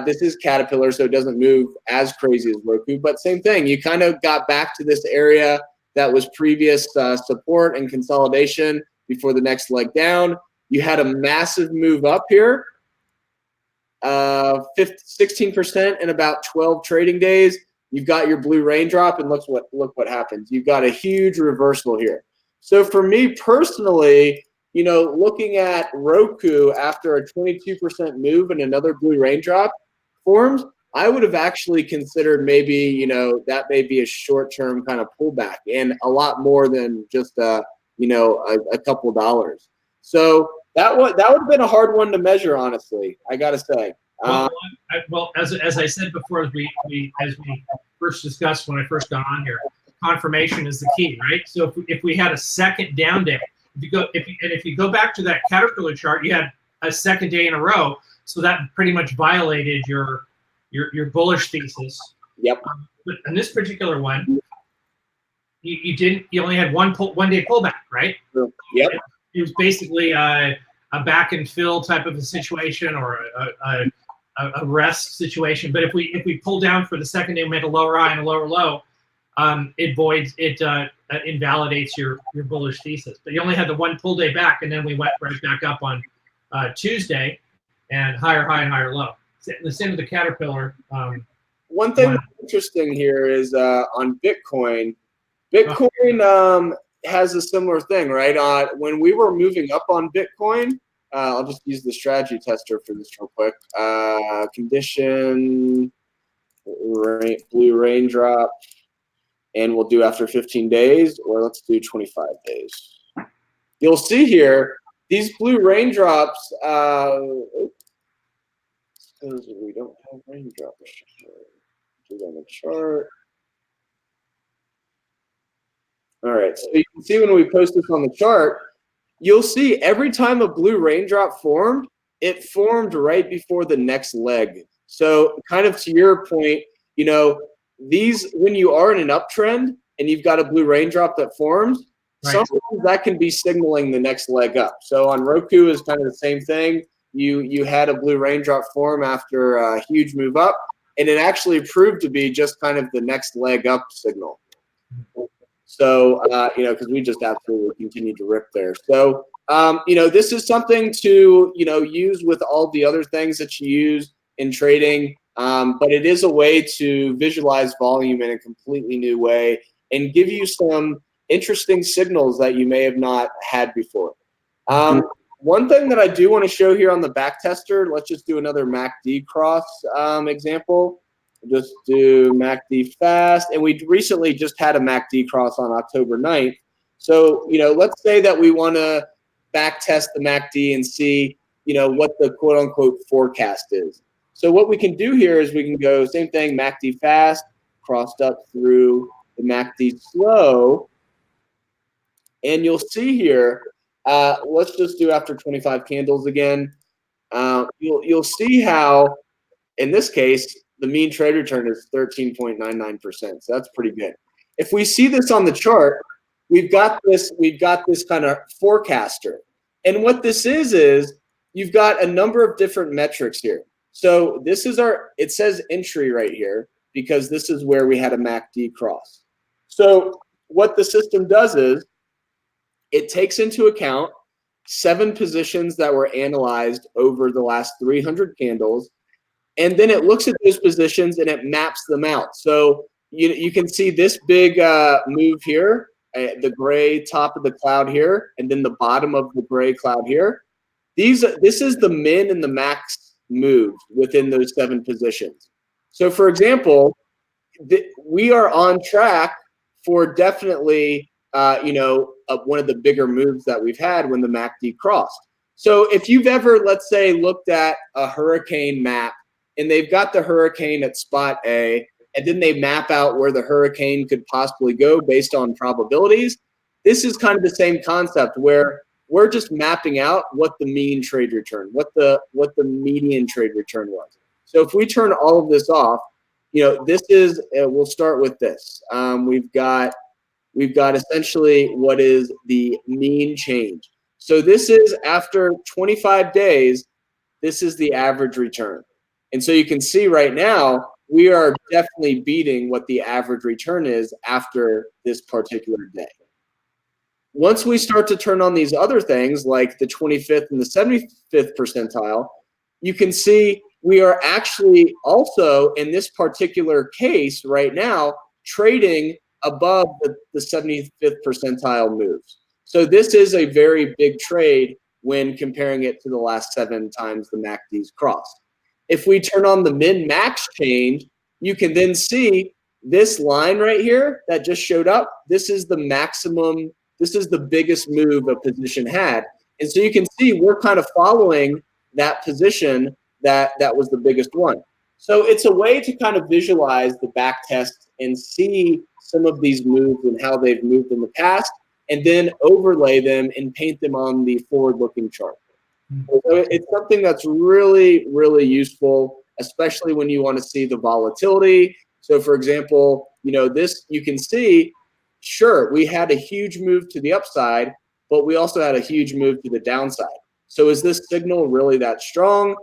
This is Caterpillar, so it doesn't move as crazy as Roku, but same thing. You kind of got back to this area that was previous support and consolidation before the next leg down. You had a massive move up here, 16% in about 12 trading days. You've got your blue raindrop, and look what happens. You've got a huge reversal here. So for me personally, you know, looking at Roku after a 22% move and another blue raindrop forms, I would have actually considered maybe, you know, that may be a short-term kind of pullback and a lot more than just you know, a couple dollars. So that would have been a hard one to measure, honestly. I got to say. Well, as I said before, as we first discussed when I first got on here, confirmation is the key, right? So if we had a second down day, if you go back to that Caterpillar chart, you had a second day in a row, so that pretty much violated your bullish thesis. Yep. But in this particular one, you only had one day pullback, right? Yep. It was basically a back and fill type of a situation, or a rest situation. But if we pull down for the second day, made a lower high and a lower low, it invalidates your bullish thesis. But you only had the one pull day back, and then we went right back up on Tuesday, and higher high and higher low. The same with the Caterpillar. One thing that's interesting here is on Bitcoin. Bitcoin has a similar thing, right? When we were moving up on Bitcoin, I'll just use the strategy tester for this real quick. Condition, blue raindrop, and we'll do after 15 days, or let's do 25 days. You'll see here, these blue raindrops, because we don't have raindrops. Do it on the chart. All right, so you can see when we post this on the chart, you'll see every time a blue raindrop formed, it formed right before the next leg. So kind of to your point, you know, when you are in an uptrend and you've got a blue raindrop that forms, right, sometimes that can be signaling the next leg up. So on Roku is kind of the same thing. You had a blue raindrop form after a huge move up, and it actually proved to be just kind of the next leg up signal. So, you know, because we just absolutely continued to rip there. So, you know, this is something to, you know, use with all the other things that you use in trading. But it is a way to visualize volume in a completely new way and give you some interesting signals that you may have not had before. One thing that I do want to show here on the back tester, let's just do another MACD cross example. We'll just do MACD fast. And we recently just had a MACD cross on October 9th. So, you know, let's say that we want to back test the MACD and see, you know, what the quote unquote forecast is. So what we can do here is we can go, same thing, MACD fast, crossed up through the MACD slow. And you'll see here, let's just do after 25 candles again. You'll see how, in this case, the mean trade return is 13.99%. So that's pretty good. If we see this on the chart, we've got this kind of forecaster. And what this is you've got a number of different metrics here. So this is it says entry right here because this is where we had a MACD cross. So what the system does is it takes into account 7 positions that were analyzed over the last 300 candles, and then it looks at those positions and it maps them out. So you can see this big move here, the gray top of the cloud here, and then the bottom of the gray cloud here. This is the min and the max moves within those 7 positions. So for example, we are on track for definitely, you know, one of the bigger moves that we've had when the MACD crossed. So if you've ever, let's say, looked at a hurricane map and they've got the hurricane at spot A, and then they map out where the hurricane could possibly go based on probabilities, this is kind of the same concept where we're just mapping out what the mean trade return, what the median trade return was. So if we turn all of this off, you know, this is, we'll start with this. We've got essentially what is the mean change. So this is after 25 days, this is the average return. And so you can see right now, we are definitely beating what the average return is after this particular day. Once we start to turn on these other things like the 25th and the 75th percentile, you can see we are actually also, in this particular case right now, trading above the 75th percentile moves. So this is a very big trade when comparing it to the last 7 times the MACD's crossed. If we turn on the min-max change, you can then see this line right here that just showed up. This is the maximum, this is the biggest move a position had. And so you can see we're kind of following that position that was the biggest one. So it's a way to kind of visualize the back test and see some of these moves and how they've moved in the past, and then overlay them and paint them on the forward-looking chart. So it's something that's really, really useful, especially when you want to see the volatility. So for example, you know, this, you can see, sure, we had a huge move to the upside, but we also had a huge move to the downside. So is this signal really that strong?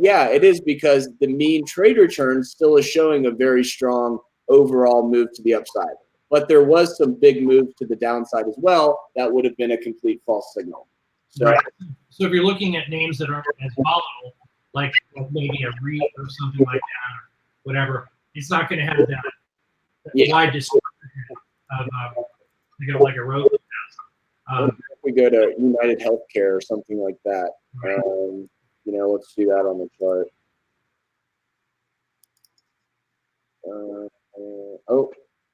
Yeah, it is, because the mean trade return still is showing a very strong overall move to the upside. But there was some big moves to the downside as well that would have been a complete false signal. So, right. So if you're looking at names that aren't as volatile, like maybe a REIT or something like that, or whatever, it's not going to have that wide dispersion of like a road. If we go to United Healthcare or something like that, you know, let's do that on the chart. Oh,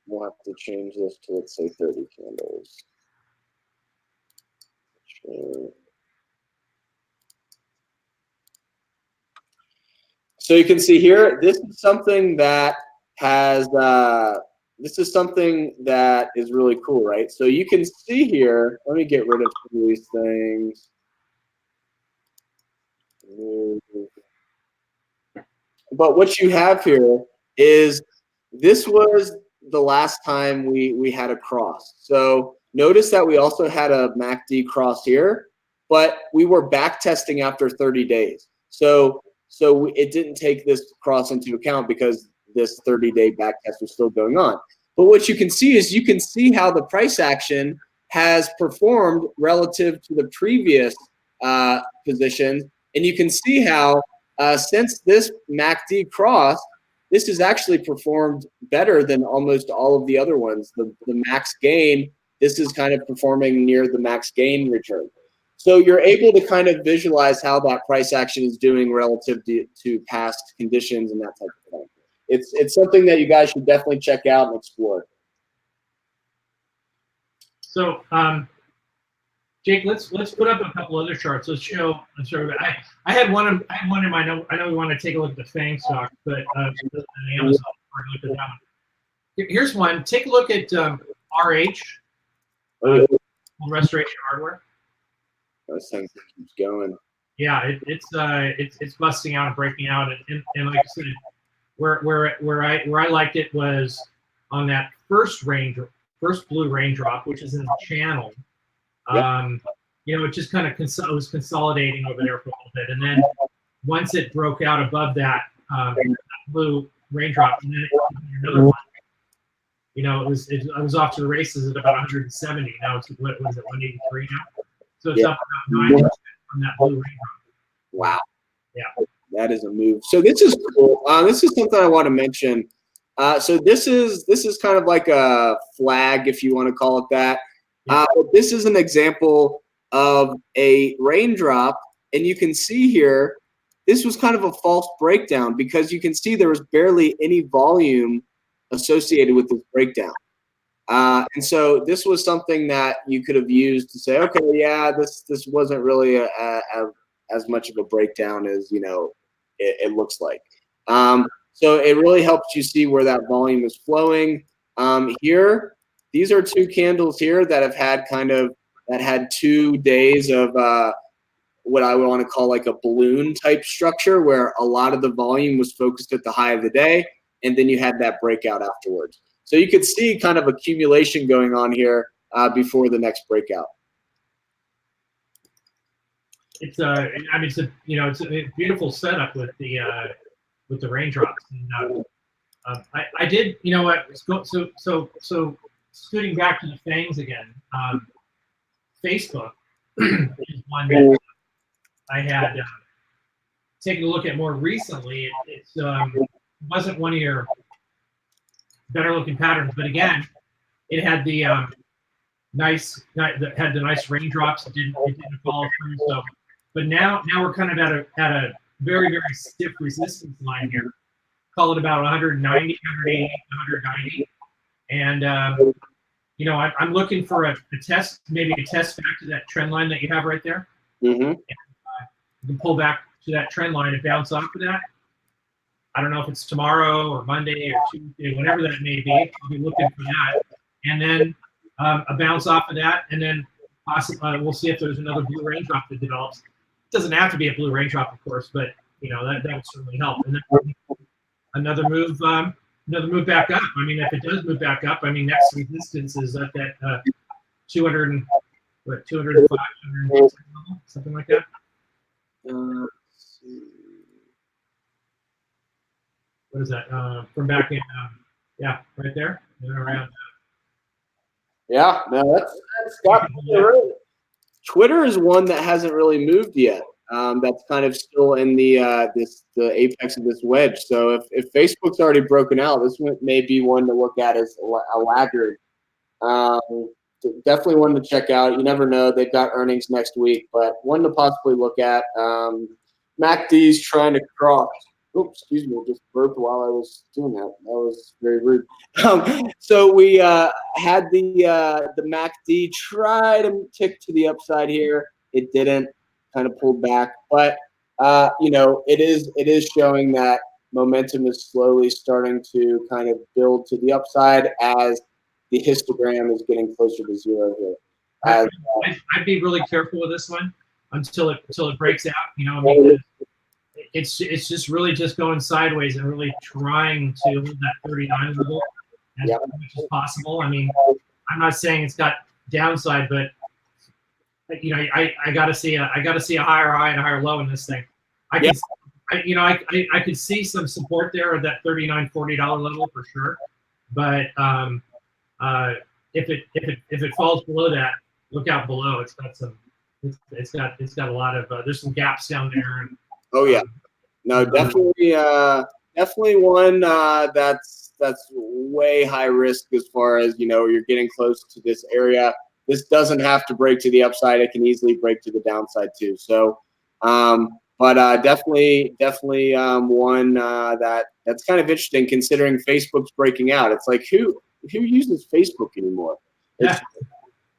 we'll have to change this to, let's say, 30 candles. Sure. So you can see here, this is something that has, this is something that is really cool, right? So you can see here, let me get rid of some of these things. But what you have here is, this was the last time we had a cross. So notice that we also had a MACD cross here, but we were back testing after 30 days. So it didn't take this cross into account because this 30-day back test was still going on. But what you can see is, you can see how the price action has performed relative to the previous positions. And you can see how since this MACD cross, this has actually performed better than almost all of the other ones. The max gain, this is kind of performing near the max gain return. So you're able to kind of visualize how that price action is doing relative to past conditions and that type of thing. It's something that you guys should definitely check out and explore. So, Jake, let's put up a couple other charts. Let's show. I had one in my note. I know we want to take a look at the FANG stock, but Amazon. Look at that one. Here's one. Take a look at RH, Restoration Hardware. This thing keeps going. Yeah, it's busting out and breaking out, and like I said, where I liked it was on that first blue raindrop, which is in the channel. You know, it just kind of was consolidating over there for a little bit, and then once it broke out above that blue raindrop, and then another one. You know, I was off to the races at about 170. Now it's, what was it, 183 now? So it's up about 90% from that blue raindrop. Wow. Yeah. That is a move. So this is cool. This is something I want to mention. So this is kind of like a flag, if you want to call it that. This is an example of a raindrop, and you can see here, this was kind of a false breakdown, because you can see there was barely any volume associated with this breakdown. And so this was something that you could have used to say, okay, yeah, this wasn't really as much of a breakdown as, you know, it looks like. So it really helps you see where that volume is flowing. Here, these are 2 candles here that have had had 2 days of what I would want to call like a balloon type structure, where a lot of the volume was focused at the high of the day, and then you had that breakout afterwards. So you could see kind of accumulation going on here before the next breakout. It's I mean, it's a beautiful setup with the raindrops. And, I did, you know what? So scooting back to the FANGs again. Facebook is one that I had taking a look at more recently, it wasn't one of your better looking patterns, but again, it had the had the nice raindrops. It didn't follow through. So, but now we're kind of at a very, very stiff resistance line here. Call it about 190, 180, 190, and you know, I'm looking for a test, maybe a test back to that trend line that you have right there. Mm-hmm. And, you can pull back to that trend line and bounce off of that. I don't know if it's tomorrow or Monday or Tuesday, whatever that may be. I'll be looking for that, and then a bounce off of that, and then possibly we'll see if there's another blue raindrop that develops. It doesn't have to be a blue raindrop, of course, but you know that would certainly help. And then another move back up. I mean, if it does move back up, I mean, next resistance is at that 200 and 205, 206 level, something like that. Let's see. What is that? From back in, yeah, right there, and around. Yeah, no, that's got Twitter is one that hasn't really moved yet. That's kind of still in the apex of this wedge. So if Facebook's already broken out, this one may be one to look at as a laggard. Definitely one to check out. You never know. They've got earnings next week, but one to possibly look at. MACD's trying to cross. Oops, excuse me, I just burped while I was doing that. That was very rude. So we had the MACD try to tick to the upside here. It didn't, kind of pulled back. But, you know, it is showing that momentum is slowly starting to kind of build to the upside as the histogram is getting closer to zero here. I'd be really careful with this one until it breaks out, you know, because it's just really just going sideways and really trying to hold that 39 level as much as possible. I mean, I'm not saying it's got downside, but you know, I gotta see a higher high and a higher low in this thing. I could see some support there at that $39-40 level for sure, but if it falls below that, look out below. It's got a lot of there's some gaps down there. And, oh yeah, no, definitely one that's way high risk as far as, you know, you're getting close to this area. This doesn't have to break to the upside. It can easily break to the downside too. So, but definitely one that's kind of interesting considering Facebook's breaking out. It's like who uses Facebook anymore?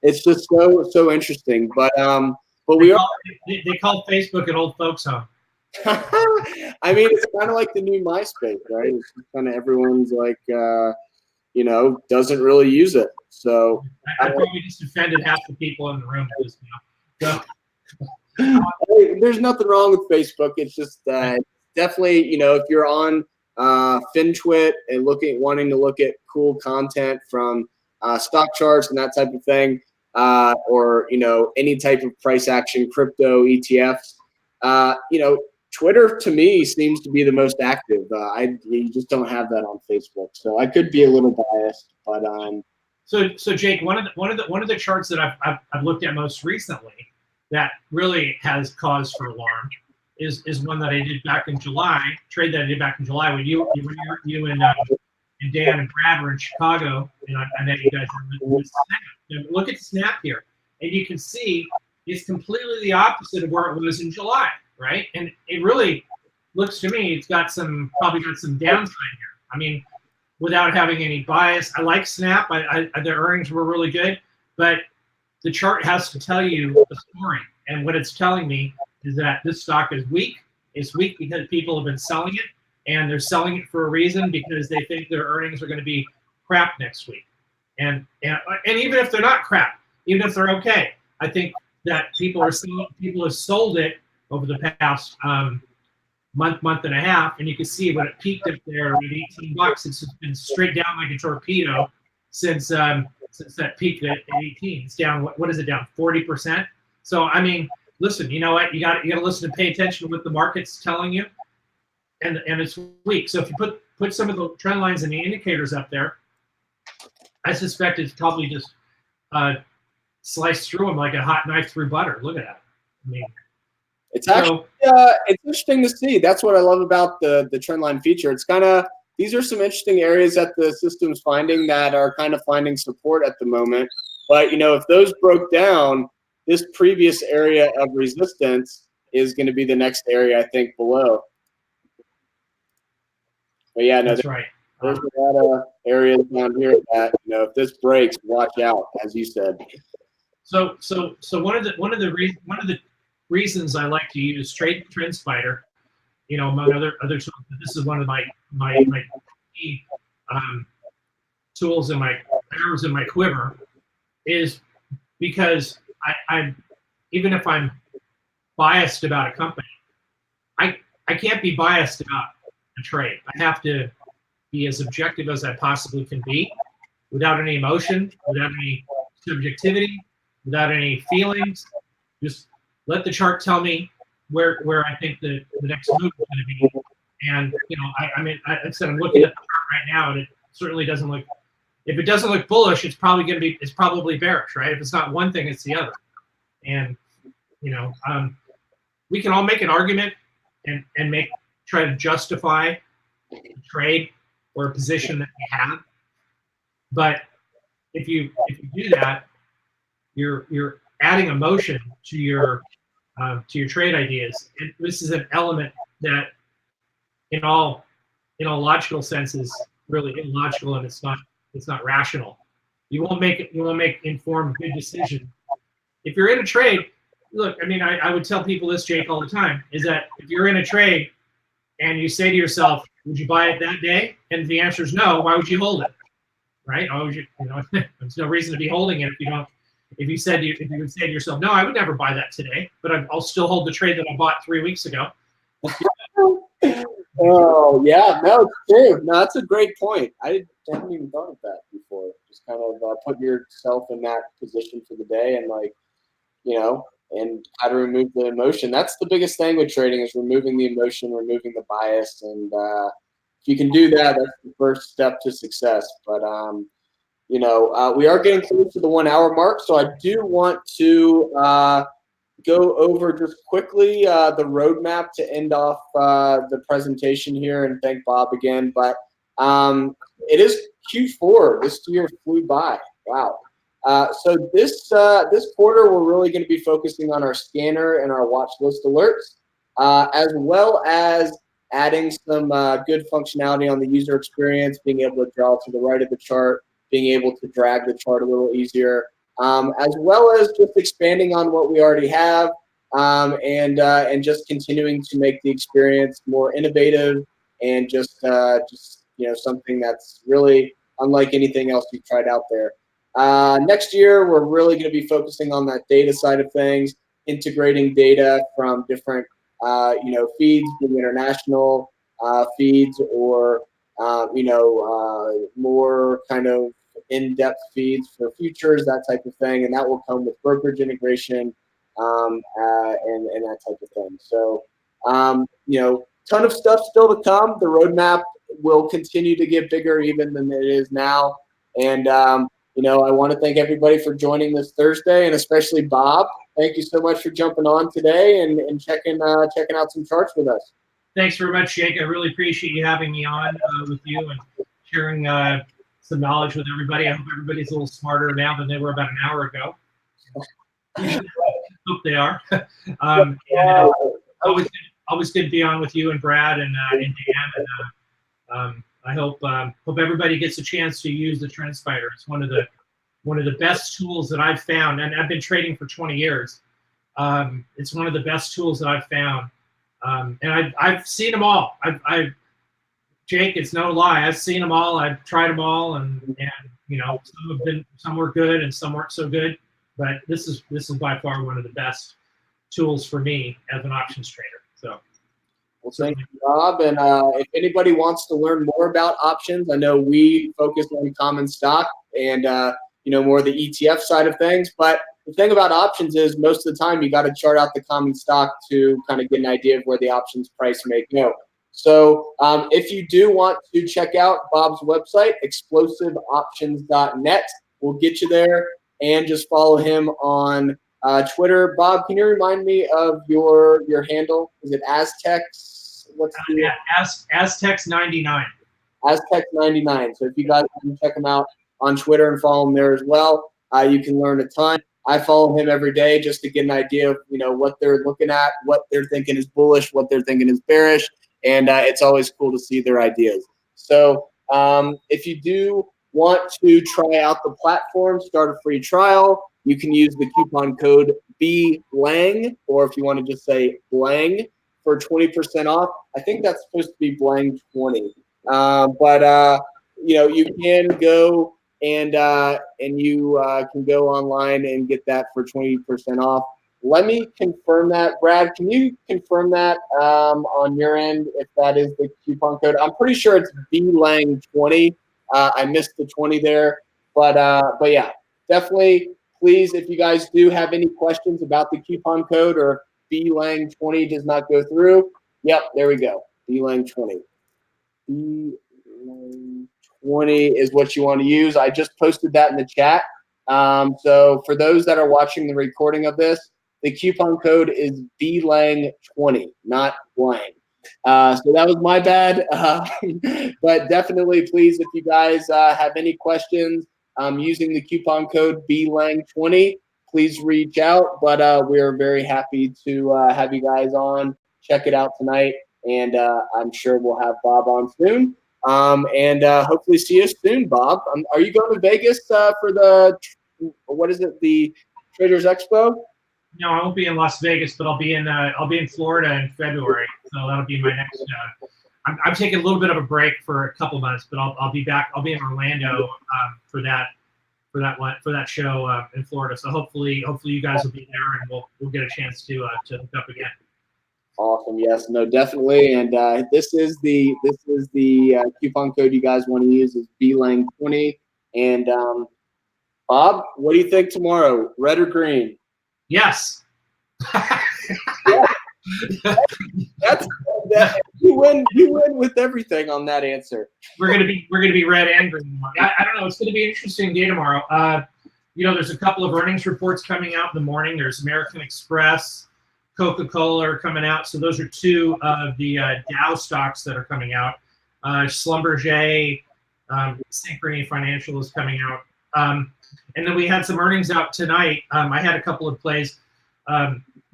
It's just so interesting. But they call Facebook an old folks home. I mean, it's kind of like the new MySpace, right? It's kind of everyone's like, you know, doesn't really use it. So I probably just offended half the people in the room just now. There's nothing wrong with Facebook. It's just definitely, you know, if you're on FinTwit and wanting to look at cool content from stock charts and that type of thing, or, you know, any type of price action, crypto, ETFs, you know, Twitter to me seems to be the most active. You just don't have that on Facebook, so I could be a little biased, but So Jake, one of the charts that I've looked at most recently that really has cause for alarm is one that I did back in July. Trade that I did back in July when you and Dan and Brad were in Chicago, and I met you guys on the Snap. Look at the Snap here, and you can see it's completely the opposite of where it was in July, right? And it really looks to me it's probably got some downside here. I mean, without having any bias, I like Snap. The earnings were really good, but the chart has to tell you the story. And what it's telling me is that this stock is weak. It's weak because people have been selling it, and they're selling it for a reason because they think their earnings are going to be crap next week. And even if they're not crap, even if they're okay, I think that people have sold it over the past month and a half, and you can see when it peaked up there at $18. It's been straight down like a torpedo since that peak at 18. It's down. What is it down? 40%. So I mean, listen. You know what? You got to listen and pay attention to what the market's telling you, and it's weak. So if you put some of the trend lines and the indicators up there, I suspect it's probably just sliced through them like a hot knife through butter. Look at that. I mean, It's actually it's interesting to see. That's what I love about the trend line feature. It's kind of, these are some interesting areas that the system's finding that are kind of finding support at the moment. But if those broke down, this previous area of resistance is going to be the next area, I think, below. But yeah, no, that's right. There's a lot of areas down here that, if this breaks, watch out, as you said. So one of the reasons I like to use TrendSpider, among other tools, this is one of my key tools in my arrows in my quiver, is because I even if I'm biased about a company, I can't be biased about a trade. I have to be as objective as I possibly can be, without any emotion, without any subjectivity, without any feelings. Just let the chart tell me where I think the next move is going to be. And I said I'm looking at the chart right now, and it certainly doesn't look. If it doesn't look bullish, it's probably bearish, right? If it's not one thing, it's the other. And we can all make an argument and try to justify a trade or a position that we have. But if you do that, you're adding emotion to your trade ideas. And this is an element that, in all logical senses, really illogical, and it's not rational. You won't make informed, good decisions. If you're in a trade, look, I would tell people this, Jake, all the time, is that if you're in a trade and you say to yourself, would you buy it that day? And if the answer is no, why would you hold it? Right? Why would you, there's no reason to be holding it if you don't. If you would say to yourself, no, I would never buy that today, but I'll still hold the trade that I bought 3 weeks ago. Oh yeah, no, it's true. No, that's a great point. I haven't even thought of that before. Just kind of put yourself in that position for the day, and and how to remove the emotion. That's the biggest thing with trading, is removing the emotion, removing the bias, and if you can do that, that's the first step to success. But we are getting close to the 1 hour mark, so I do want to go over just quickly the roadmap to end off the presentation here, and thank Bob again. But it is Q4. This year flew by. Wow. So this quarter, we're really going to be focusing on our scanner and our watch list alerts, as well as adding some good functionality on the user experience, being able to draw to the right of the chart, being able to drag the chart a little easier, as well as just expanding on what we already have, and just continuing to make the experience more innovative, and just something that's really unlike anything else you've tried out there. Next year, we're really going to be focusing on that data side of things, integrating data from different feeds, being international feeds, or more kind of in-depth feeds for futures, that type of thing, and that will come with brokerage integration, and that type of thing. So, ton of stuff still to come. The roadmap will continue to get bigger even than it is now, and I want to thank everybody for joining this Thursday, and especially Bob. Thank you so much for jumping on today and checking out some charts with us. Thanks very much, Jake. I really appreciate you having me on with you and sharing some knowledge with everybody. I hope everybody's a little smarter now than they were about an hour ago. Hope they are. Always good to be on with you and Brad and Dan. And I hope everybody gets a chance to use the TrendSpider. It's one of the best tools that I've found, and I've been trading for 20 years. It's one of the best tools that I've found, and I've seen them all. Jake, it's no lie. I've seen them all. I've tried them all, and some were good and some weren't so good. But this is by far one of the best tools for me as an options trader. So. Well, thank you, Rob. And if anybody wants to learn more about options, I know we focus on common stock and more the ETF side of things. But the thing about options is most of the time you got to chart out the common stock to kind of get an idea of where the options price may go. So if you do want to check out Bob's website, explosiveoptions.net, we'll get you there, and just follow him on Twitter. Bob, can you remind me of your handle? Is it Aztecs? What's the yeah, Aztecs99. Aztecs99. So if you guys want to check him out on Twitter and follow him there as well, you can learn a ton. I follow him every day just to get an idea of what they're looking at, what they're thinking is bullish, what they're thinking is bearish, and it's always cool to see their ideas. So if you do want to try out the platform, start a free trial, you can use the coupon code BLANG, or if you want to just say BLANG for 20% off. I think that's supposed to be BLANG20. But you can go and you can go online and get that for 20% off. Let me confirm that. Brad, can you confirm that on your end if that is the coupon code? I'm pretty sure it's BLANG20. I missed the 20 there, but yeah, definitely. Please, if you guys do have any questions about the coupon code or BLANG20 does not go through, yep, there we go. BLANG20. BLANG20 is what you want to use. I just posted that in the chat. So for those that are watching the recording of this, the coupon code is BLANG20, not BLANG. So that was my bad. But definitely, please, if you guys have any questions using the coupon code BLANG20, please reach out. But we're very happy to have you guys on. Check it out tonight. And I'm sure we'll have Bob on soon. And hopefully see you soon, Bob. Are you going to Vegas for the, what is it, the Traders Expo? No, I won't be in Las Vegas, but I'll be in Florida in February. So that'll be my next. I'm taking a little bit of a break for a couple months, but I'll be back. I'll be in Orlando for that show in Florida. So hopefully you guys will be there, and we'll get a chance to hook up again. Awesome. Yes. No. Definitely. And this is the coupon code you guys want to use is BLANG20. And Bob, what do you think tomorrow? Red or green? Yes. Yeah. That. You win with everything on that answer. We're gonna be red and green. I don't know. It's gonna be an interesting day tomorrow. There's a couple of earnings reports coming out in the morning. There's American Express, Coca-Cola are coming out. So those are two of the Dow stocks that are coming out. Schlumberger, Synchrony Financial is coming out. And then we had some earnings out tonight. I had a couple of plays,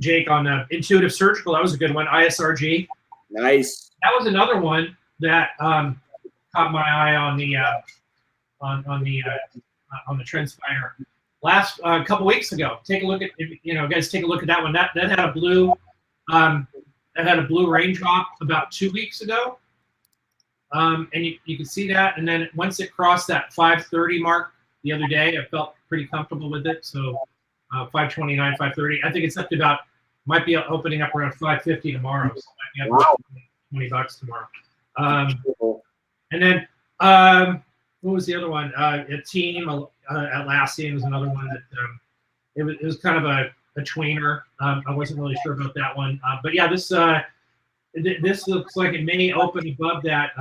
Jake, on Intuitive Surgical. That was a good one. ISRG. Nice. That was another one that caught my eye on the TrendSpider last couple weeks ago. Take a look at guys. Take a look at that one. That had a blue raindrop about 2 weeks ago, and you can see that. And then once it crossed that 530 mark the other day, I felt pretty comfortable with it. So 529, 530. I think it's up to might be opening up around 550 tomorrow. So might be up to $20 tomorrow. And then what was the other one? Team Atlassian was another one that it was kind of a tweener. I wasn't really sure about that one, but yeah, this looks like it may open above that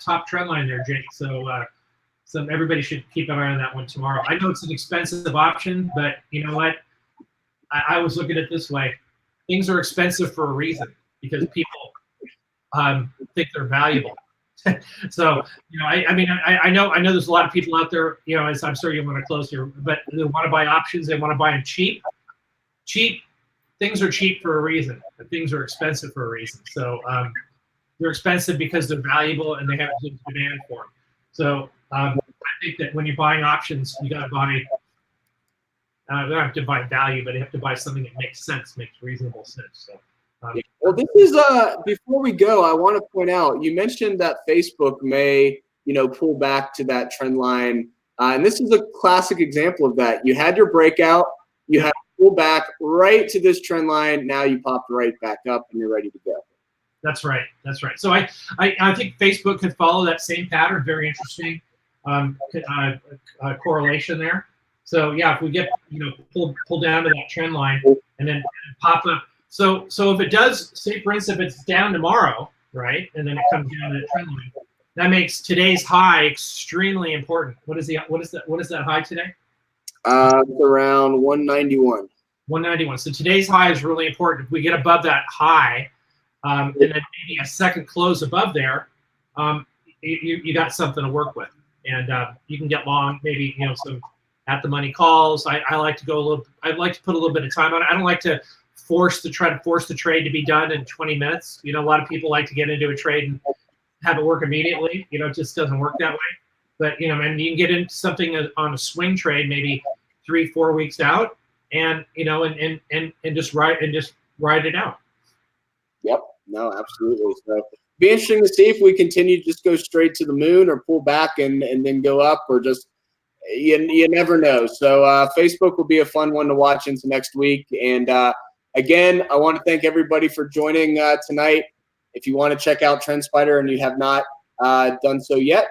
top trend line there, Jake. So everybody should keep an eye on that one tomorrow. I know it's an expensive option, but you know what? I was looking at it this way: things are expensive for a reason because people think they're valuable. So I know there's a lot of people out there, as I'm sure you want to close here, but they want to buy options. They want to buy them cheap. Things are cheap for a reason. But things are expensive for a reason. So they're expensive because they're valuable and they have a good demand for them. So I think that when you're buying options, you got to buy. You don't have to buy value, but you have to buy something that makes sense, makes reasonable sense. So. Well, this is before we go, I want to point out, you mentioned that Facebook may, pull back to that trend line. And this is a classic example of that. You had your breakout, you had to pull back right to this trend line. Now you popped right back up and you're ready to go. That's right. So I think Facebook could follow that same pattern. Very interesting correlation there. So yeah, if we get pull down to that trend line and then pop up. So if it does, say for instance, if it's down tomorrow, right, and then it comes down to the trend line, that makes today's high extremely important. What is that high today? It's around 191. 191. So today's high is really important. If we get above that high, and then maybe a second close above there, you got something to work with, and you can get long, maybe some at the money calls. I like to go a little. I'd like to put a little bit of time on it. I don't like to force the trade to be done in 20 minutes. A lot of people like to get into a trade and have it work immediately. It just doesn't work that way. But and you can get into something on a swing trade maybe 3-4 weeks out, and and just ride it out. Yep. No, absolutely. So be interesting to see if we continue to just go straight to the moon or pull back and then go up, or just you never know. So Facebook will be a fun one to watch into next week. And again, I want to thank everybody for joining tonight. If you want to check out TrendSpider and you have not done so yet,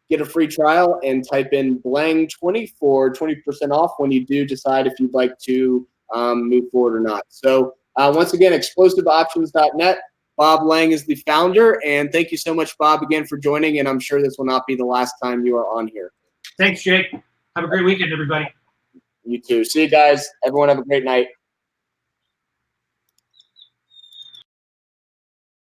get a free trial and type in BLANG20 for 20% off when you do decide if you'd like to move forward or not. So once again, explosiveoptions.net. Bob Lang is the founder, and thank you so much, Bob, again for joining, and I'm sure this will not be the last time you are on here. Thanks, Jake. Have a great weekend, everybody. You too. See you guys. Everyone have a great night.